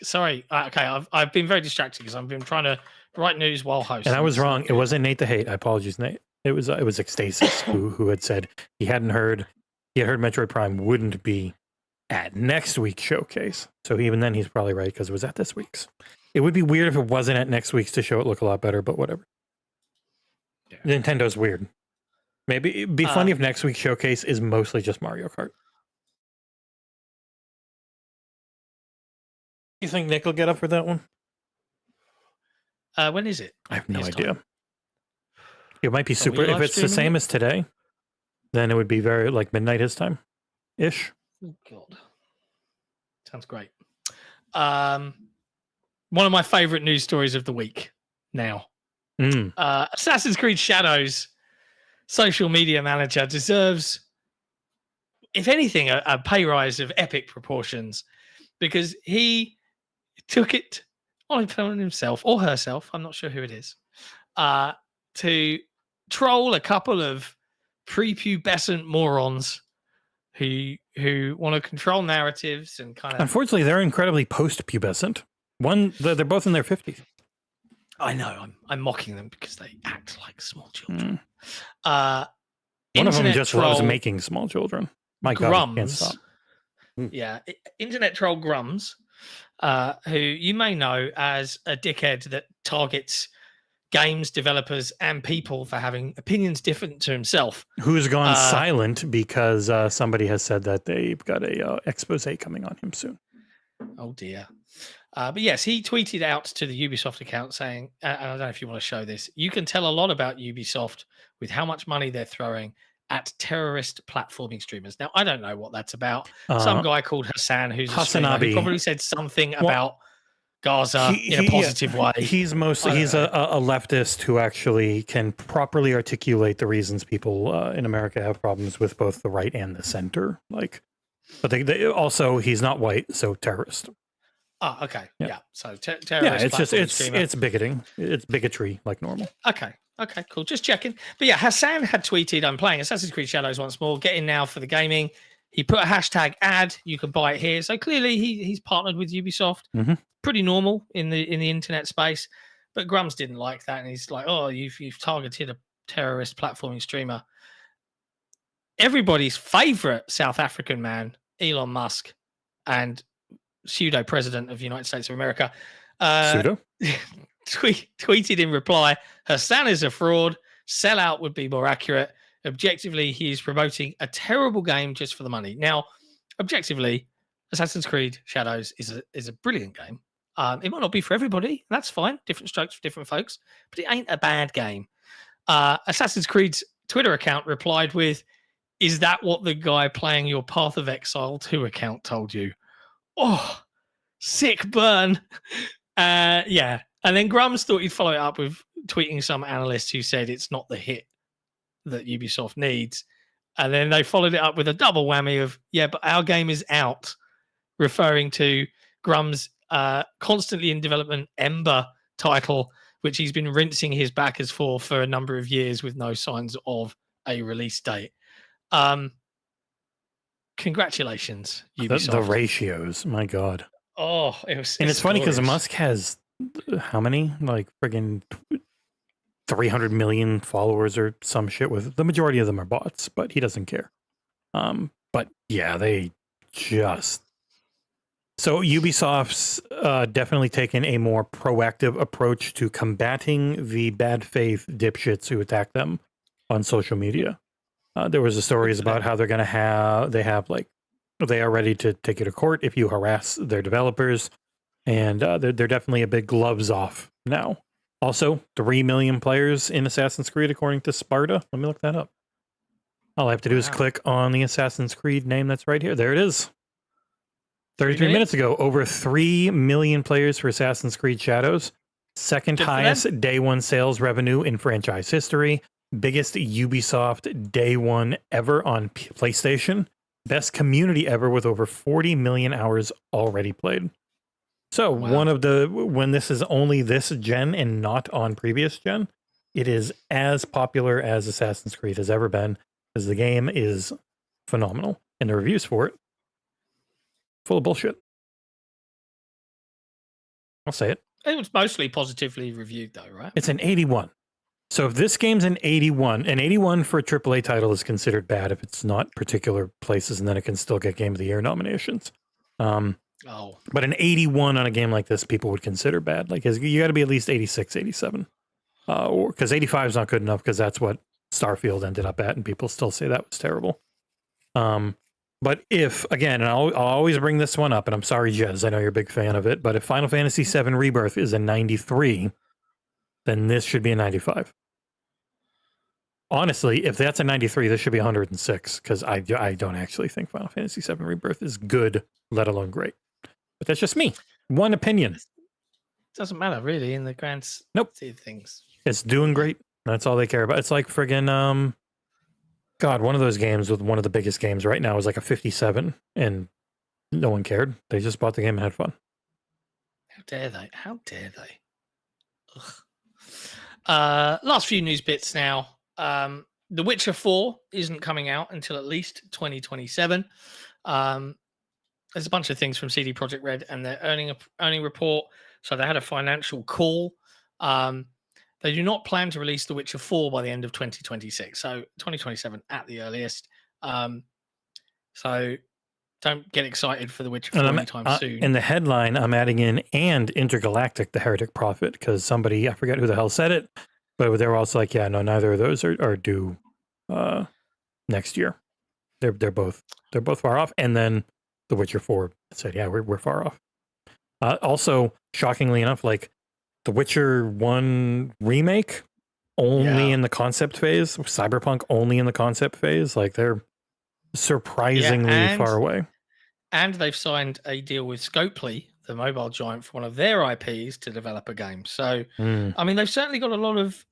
Sorry. Okay, I've been very distracted because I've been trying to write news while hosting. And I was wrong. It wasn't Nate the Hate. I apologize, Nate. It was Ecstasis who had said he had heard Metroid Prime wouldn't be at next week's showcase. So even then, he's probably right because it was at this week's. It would be weird if it wasn't at next week's to show it look a lot better, but whatever. Yeah. Nintendo's weird. Maybe it'd be funny if next week's showcase is mostly just Mario Kart. You think Nick will get up for that one? When is it? I have no idea. It might be super. If it's the same as today, then it would be very like midnight his time ish. Oh, God. Sounds great. One of my favorite news stories of the week now. Assassin's Creed Shadows social media manager deserves, if anything, a pay rise of epic proportions because he took it on himself or herself, I'm not sure who it is, to troll a couple of prepubescent morons who want to control narratives and kind of. Unfortunately, they're incredibly post-pubescent. They're both in their 50s. I know. I'm mocking them because they act like small children. One of them just loves making small children. My God, I can't stop. Yeah, internet troll Grums, who you may know as a dickhead that targets games developers and people for having opinions different to himself. Who's gone silent because somebody has said that they've got a expose coming on him soon. Oh dear. But yes, he tweeted out to the Ubisoft account saying, and I don't know if you want to show this, you can tell a lot about Ubisoft with how much money they're throwing at terrorist platforming streamers. Now, I don't know what that's about. Some guy called Hassan, who's a streamer, who probably said something about Gaza in a positive way. He's a leftist who actually can properly articulate the reasons people in America have problems with both the right and the center. But they also, he's not white, so terrorist. Oh, okay. Yeah. So terrorist. Yeah, it's bigoting. It's bigotry like normal. Okay, cool. Just checking. But yeah, Hassan had tweeted, I'm playing Assassin's Creed Shadows once more. Get in now for the gaming. He put a hashtag ad. You can buy it here. So clearly he's partnered with Ubisoft. Mm-hmm. Pretty normal in the internet space. But Grums didn't like that. And he's like, oh, you've targeted a terrorist platforming streamer. Everybody's favorite South African man, Elon Musk, and pseudo president of the United States of America, tweeted in reply, Hassan is a fraud. Sellout would be more accurate. Objectively, he is promoting a terrible game just for the money. Now, objectively, Assassin's Creed Shadows is a brilliant game. It might not be for everybody. That's fine. Different strokes for different folks. But it ain't a bad game. Assassin's Creed's Twitter account replied with, is that what the guy playing your Path of Exile 2 account told you? Oh, sick burn. Yeah. And then Grums thought he'd follow it up with tweeting some analyst who said it's not the hit that Ubisoft needs. And then they followed it up with a double whammy of, yeah, but our game is out, referring to Grums' constantly in development Ember title, which he's been rinsing his backers for a number of years with no signs of a release date. Congratulations, Ubisoft. The ratios, my God. Oh, it's funny because Musk has how many? Like friggin' 300 million followers or some shit. With the majority of them are bots, but he doesn't care. But yeah, they just. So Ubisoft's definitely taken a more proactive approach to combating the bad faith dipshits who attack them on social media. There was a stories about how they are ready to take you to court if you harass their developers, and they're definitely a big gloves off now. Also, 3 million players in Assassin's Creed according to Sparta. Let me look that up. All I have to do is click on the Assassin's Creed name that's right here. There it is. 33 minutes ago, over 3 million players for Assassin's Creed Shadows. Second highest day one sales revenue in franchise history. Biggest Ubisoft day one ever on PlayStation. Best community ever with over 40 million hours already played. So when this is only this gen and not on previous gen, it is as popular as Assassin's Creed has ever been, because the game is phenomenal and the reviews for it full of bullshit. I'll say it. It was mostly positively reviewed, though, right? It's an 81. So if this game's an 81 for a AAA title is considered bad if it's not particular places, and then it can still get Game of the Year nominations. But an 81 on a game like this, people would consider bad. Like, you got to be at least 86, 87. Or because 85 is not good enough, because that's what Starfield ended up at, and people still say that was terrible. But if, again, and I'll always bring this one up, and I'm sorry, Jez, I know you're a big fan of it, but if Final Fantasy VII Rebirth is a 93, then this should be a 95. Honestly, if that's a 93, this should be 106, because I don't actually think Final Fantasy VII Rebirth is good, let alone great. But that's just me. One opinion. It doesn't matter, really, in the grand scheme of things. It's doing great. That's all they care about. It's like friggin', God, one of those games with one of the biggest games right now is like a 57, and no one cared. They just bought the game and had fun. How dare they? How dare they? Ugh. Last few news bits now. The Witcher 4 isn't coming out until at least 2027. There's a bunch of things from CD Projekt Red and their earning report. So they had a financial call. They do not plan to release The Witcher 4 by the end of 2026. So 2027 at the earliest. So don't get excited for The Witcher 4 anytime soon. In the headline, I'm adding in "and Intergalactic: The Heretic Prophet" because somebody, I forget who the hell said it, but they were also like, yeah, no, neither of those are due next year. They're both far off. And then The Witcher 4 said, yeah, we're far off. Also, shockingly enough, like The Witcher 1 remake only in the concept phase, Cyberpunk only in the concept phase. Like, they're surprisingly far away. And they've signed a deal with Scopely, the mobile giant, for one of their IPs to develop a game. So, I mean, they've certainly got a lot of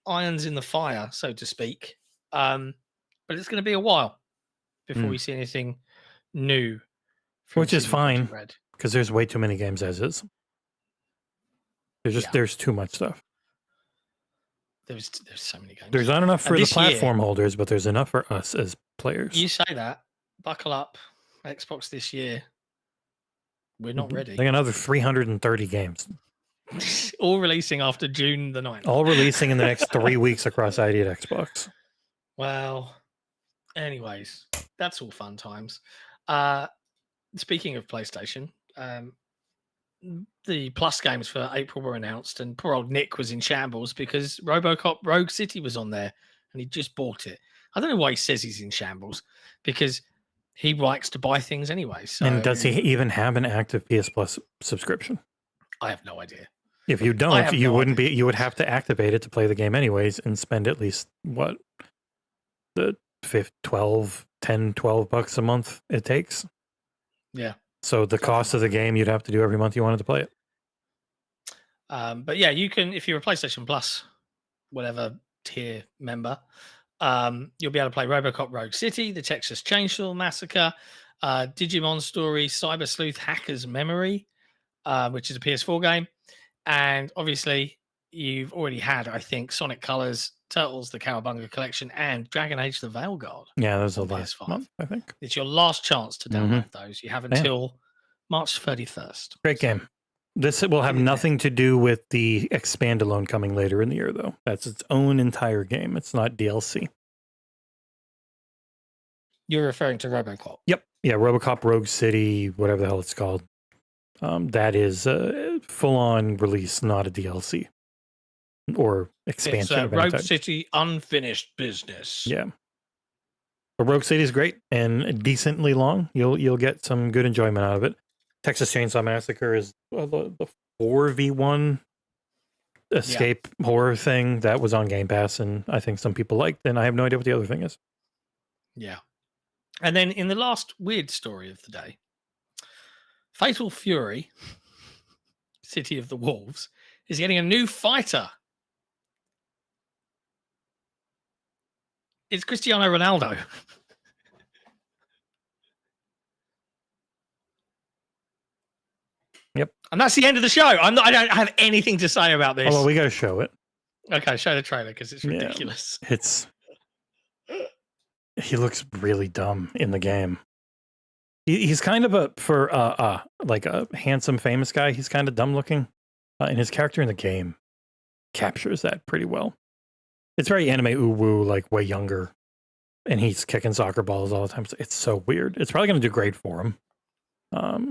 irons in the fire, so to speak. But it's going to be a while before we see anything new. Which is fine, because there's way too many games as is. There's too much stuff. There's so many games. There's not enough for the platform holders, but there's enough for us as players. You say that. Buckle up. Xbox this year. We're not ready. Like another 330 games. All releasing after June the 9th. All releasing in the next 3 weeks across ID at Xbox. Well, anyways, that's all fun times. Speaking of PlayStation, the Plus games for April were announced, and poor old Nick was in shambles because Robocop Rogue City was on there, and he just bought it. I don't know why he says he's in shambles, because he likes to buy things anyway. So. And does he even have an active PS Plus subscription? I have no idea. If you don't, you wouldn't be. You would have to activate it to play the game anyways, and spend at least what the 10, 12 bucks a month it takes. Yeah. So the cost of the game you'd have to do every month you wanted to play it. But yeah, you can, if you're a PlayStation Plus, whatever tier member, you'll be able to play Robocop Rogue City, the Texas Chainsaw Massacre, Digimon Story, Cyber Sleuth Hacker's Memory, which is a PS4 game. And obviously, you've already had, I think, Sonic Colors, Turtles, the Cowabunga Collection, and Dragon Age the Veilguard. Yeah, those are the last month, I think. It's your last chance to download those. You have until March 31st. Great game. This will have nothing to do with the Expandalone coming later in the year, though. That's its own entire game. It's not DLC. You're referring to Robocop? Yep. Yeah, Robocop Rogue City, whatever the hell it's called. That is a full-on release, not a DLC. Or expansion. It's Rogue City Unfinished Business. Yeah. But Rogue City is great and decently long. You'll get some good enjoyment out of it. Texas Chainsaw Massacre is the 4v1 escape horror thing that was on Game Pass, and I think some people liked, and I have no idea what the other thing is. Yeah. And then in the last weird story of the day, Fatal Fury, City of the Wolves, is getting a new fighter. It's Cristiano Ronaldo. Yep. And that's the end of the show. I don't have anything to say about this. Oh, well, we got to show it. Okay, show the trailer because it's ridiculous. Yeah, he looks really dumb in the game. He's kind of like a handsome, famous guy. He's kind of dumb looking, and his character in the game captures that pretty well. It's very anime uwu, like way younger, and he's kicking soccer balls all the time. It's so weird. It's probably going to do great for him.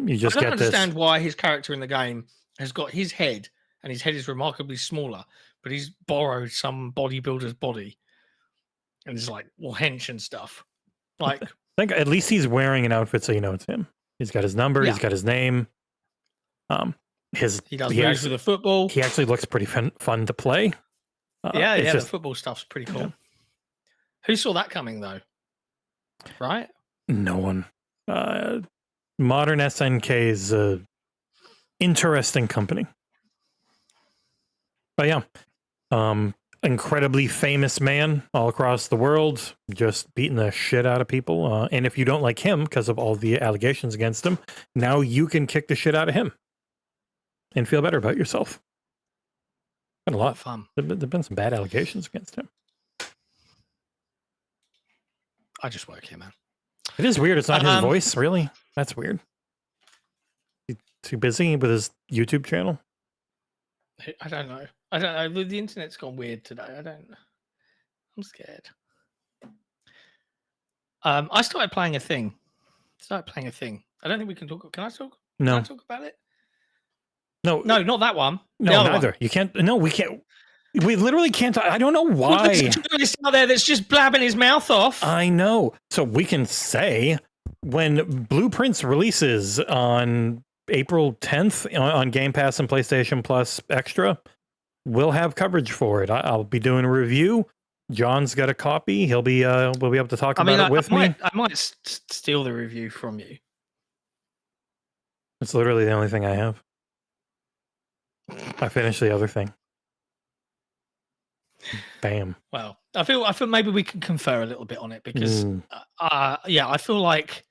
You just I don't get understand why his character in the game has got his head, and his head is remarkably smaller, but he's borrowed some bodybuilder's body, and it's like hench and stuff. Like, I think at least he's wearing an outfit so you know it's him. He's got his number. Yeah. He's got his name. He does moves with the football. He actually looks pretty fun to play. The football stuff's pretty cool. Yeah. Who saw that coming though? Right? No one. Modern SNK is a interesting company. But yeah, incredibly famous man all across the world, just beating the shit out of people. And if you don't like him because of all the allegations against him, now you can kick the shit out of him and feel better about yourself. Been a lot of fun. There've been some bad allegations against him. I just work here, man. It is weird. It's not his voice, really. That's weird. He's too busy with his YouTube channel. I don't know. The internet's gone weird today. I'm scared. I started playing a thing. I don't think we can talk. Can I talk? No. Can I talk about it? No, not that one. No, neither. One. You can't. No, we can't. We literally can't. I don't know why. Well, there's a journalist out there that's just blabbing his mouth off. I know. So we can say when Blueprints releases on April 10th on Game Pass and PlayStation Plus Extra, we'll have coverage for it. I'll be doing a review. John's got a copy. We'll be able to talk about it with me. I might steal the review from you. It's literally the only thing I have. I finished the other thing. Bam. Well, I feel maybe we can confer a little bit on it because, I feel like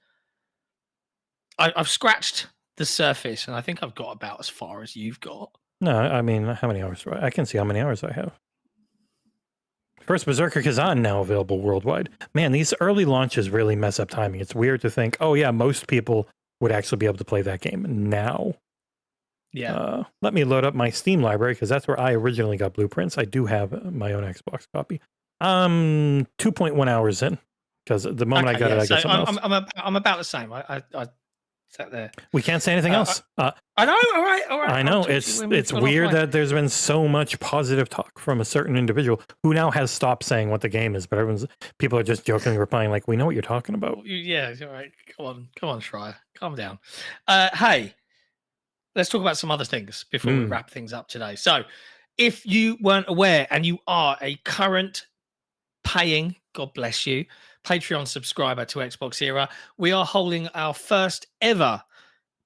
I've scratched the surface and I think I've got about as far as you've got. No, I mean, how many hours do I can see how many hours I have. First Berserker Kazan now available worldwide. Man, these early launches really mess up timing. It's weird to think, oh yeah, most people would actually be able to play that game now. Yeah. Let me load up my Steam library because that's where I originally got Blueprints. I do have my own Xbox copy. 2.1 hours in because the moment I got it, I got something else. I'm about the same. I sat there. We can't say anything else. I know. All right. I know it's weird that there's been so much positive talk from a certain individual who now has stopped saying what the game is, but people are just jokingly replying like, "We know what you're talking about." Yeah. All right. Come on, Schreier. Calm down. Hey. Let's talk about some other things before we wrap things up today. So, if you weren't aware and you are a current paying, God bless you, Patreon subscriber to XboxEra, we are holding our first ever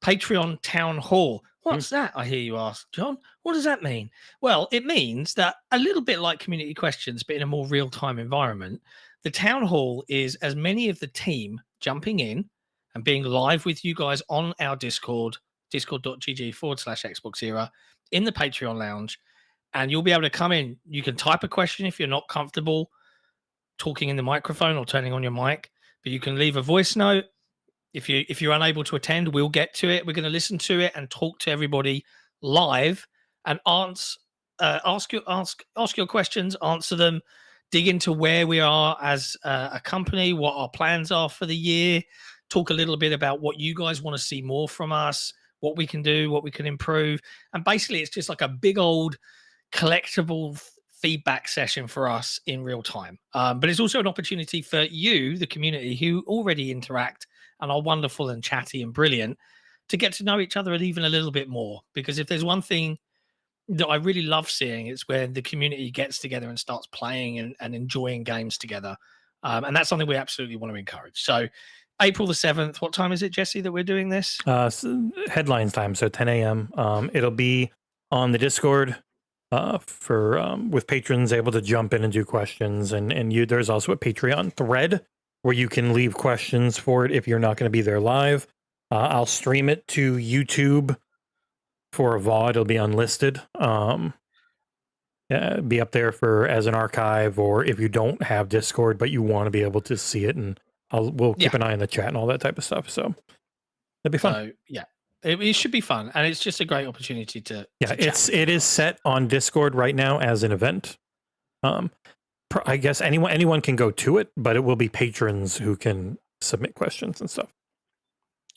Patreon Town Hall. What's that, I hear you ask, John? What does that mean? Well, it means that a little bit like community questions, but in a more real-time environment, the Town Hall is as many of the team jumping in and being live with you guys on our Discord, discord.gg/XboxEra in the Patreon lounge, and you'll be able to come in. You can type a question if you're not comfortable talking in the microphone or turning on your mic, but you can leave a voice note. If you're unable to attend, we'll get to it. We're going to listen to it and talk to everybody live and ask your questions, answer them, dig into where we are as a company, what our plans are for the year, talk a little bit about what you guys want to see more from us, what we can do, what we can improve. And basically, it's just like a big old collectible feedback session for us in real time. But it's also an opportunity for you, the community, who already interact and are wonderful and chatty and brilliant, to get to know each other even a little bit more. Because if there's one thing that I really love seeing, it's when the community gets together and starts playing and enjoying games together. And that's something we absolutely want to encourage. So April the 7th, what time is it, Jesse, that we're doing this? Headlines time, so 10 a.m. It'll be on the Discord with patrons able to jump in and do questions. And there's also a Patreon thread where you can leave questions for it if you're not going to be there live. I'll stream it to YouTube for a VOD. It'll be unlisted. Be up there as an archive, or if you don't have Discord but you want to be able to see it, and we'll keep an eye on the chat and all that type of stuff. So That'd be fun. So yeah, it should be fun, and it's just a great opportunity to. Yeah, to it is set on Discord right now as an event. I guess anyone can go to it, but it will be patrons who can submit questions and stuff.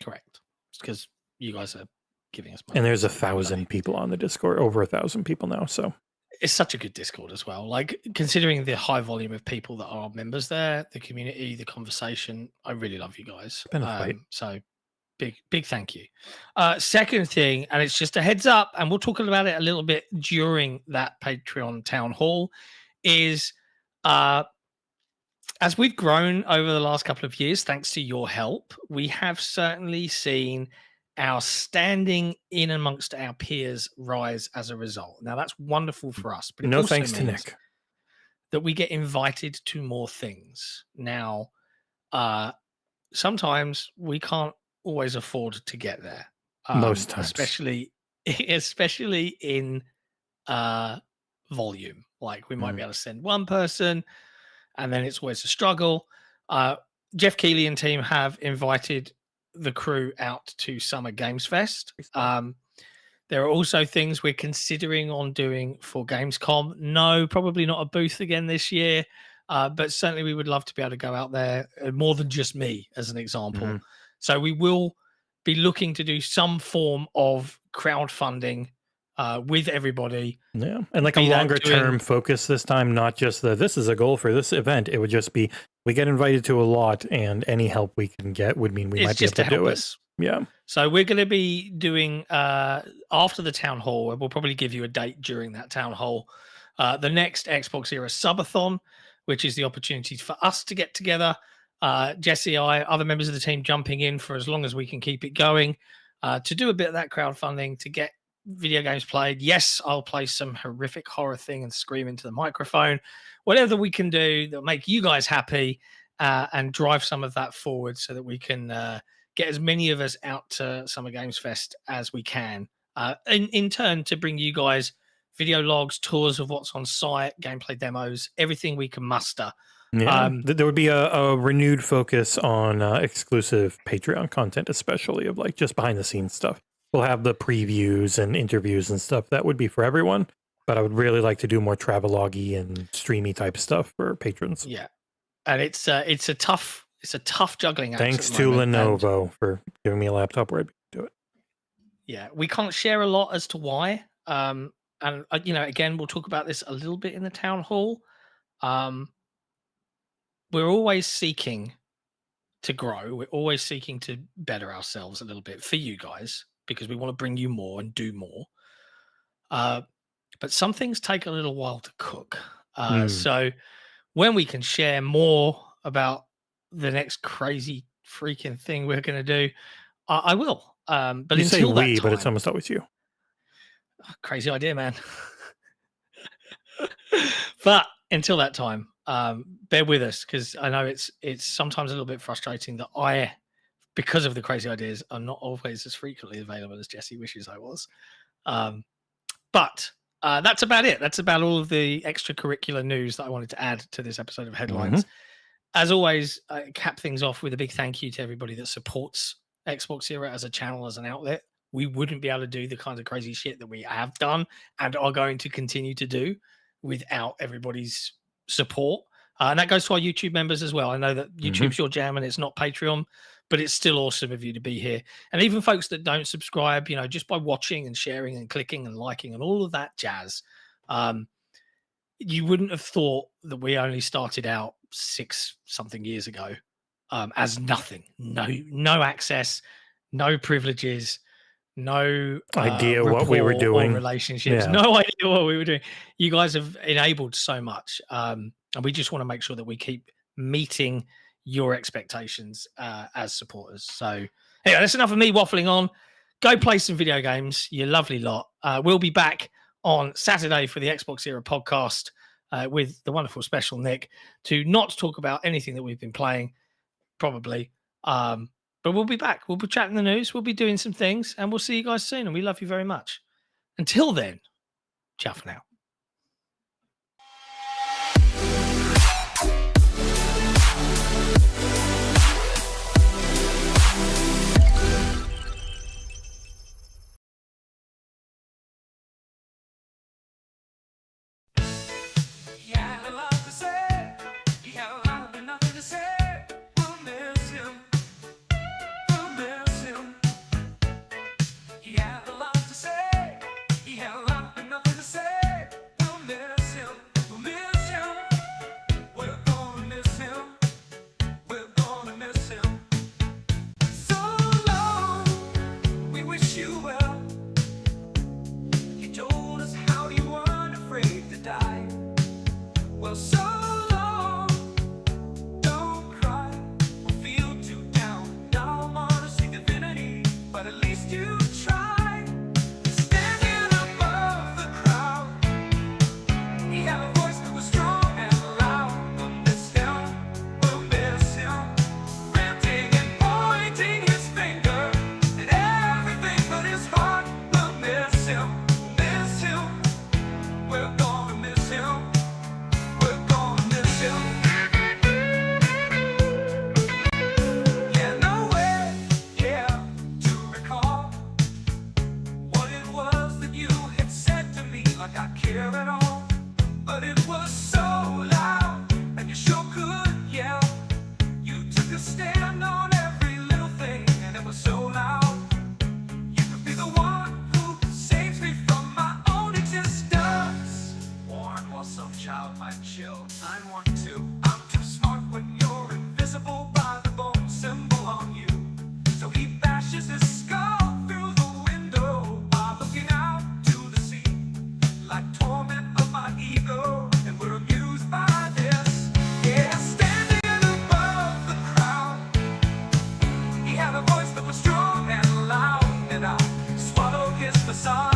Correct, because you guys are giving us money. And there's 1,000 people on the Discord, over 1,000 people now. So it's such a good Discord as well. Like, considering the high volume of people that are members there, the community, the conversation, I really love you guys. Been a fight. So big thank you. Second thing, and it's just a heads up, and we'll talk about it a little bit during that Patreon town hall, is as we've grown over the last couple of years, thanks to your help, we have certainly seen our standing in amongst our peers rise as a result. Now, that's wonderful for us. But it no also thanks to means Nick. that we get invited to more things. Now, sometimes we can't always afford to get there. Most times. Especially in volume. Like, we might be able to send one person, and then it's always a struggle. Jeff Keighley and team have invited the crew out to Summer Games Fest. There are also things we're considering on doing for Gamescom. No, probably not a booth again this year, but certainly we would love to be able to go out there, more than just me, as an example. So we will be looking to do some form of crowdfunding with everybody. Yeah, and like a longer term focus this time, not just this is a goal for this event. It would just be, we get invited to a lot, and any help we can get would mean we might be able to do it. Yeah. So we're going to be doing, after the town hall, and we'll probably give you a date during that town hall, the next XboxEra subathon, which is the opportunity for us to get together. Jesse, other members of the team jumping in for as long as we can keep it going, to do a bit of that crowdfunding, to get video games played. Yes, I'll play some horrific horror thing and scream into the microphone. Whatever we can do that'll make you guys happy, and drive some of that forward so that we can get as many of us out to Summer Games Fest as we can. In turn, to bring you guys video logs, tours of what's on site, gameplay demos, everything we can muster. Yeah, there would be a renewed focus on exclusive Patreon content, especially of like just behind the scenes stuff. We'll have the previews and interviews and stuff that would be for everyone, but I would really like to do more travelogue-y and streamy type stuff for patrons. Yeah, and it's a tough juggling act. Thanks to Lenovo for giving me a laptop where I'd be able to do it. Yeah, we can't share a lot as to why. And again, we'll talk about this a little bit in the town hall. We're always seeking to grow. We're always seeking to better ourselves a little bit for you guys, because we want to bring you more and do more. But some things take a little while to cook. So when we can share more about the next crazy freaking thing we're going to do, I will. But you say until we, that time, but it's almost always you. Crazy idea, man. But until that time, bear with us, because I know it's sometimes a little bit frustrating that I, because of the crazy ideas, are not always as frequently available as Jesse wishes I was. But that's about it. That's about all of the extracurricular news that I wanted to add to this episode of Headlines. As always, I cap things off with a big thank you to everybody that supports XboxEra as a channel, as an outlet. We wouldn't be able to do the kind of crazy shit that we have done and are going to continue to do without everybody's support. And that goes to our YouTube members as well. I know that YouTube's your jam and it's not Patreon, but it's still awesome of you to be here. And even folks that don't subscribe, just by watching and sharing and clicking and liking and all of that jazz, you wouldn't have thought that we only started out 6-something years ago as nothing. No access, no privileges, no idea what we were doing, relationships, no idea what we were doing. You guys have enabled so much, and we just want to make sure that we keep meeting your expectations as supporters. So anyway, that's enough of me waffling on. Go play some video games, you lovely lot. We'll be back on Saturday for the XboxEra podcast with the wonderful special Nick, to not talk about anything that we've been playing, probably. But we'll be back. We'll be chatting the news. We'll be doing some things, and we'll see you guys soon. And we love you very much. Until then, ciao for now. sun.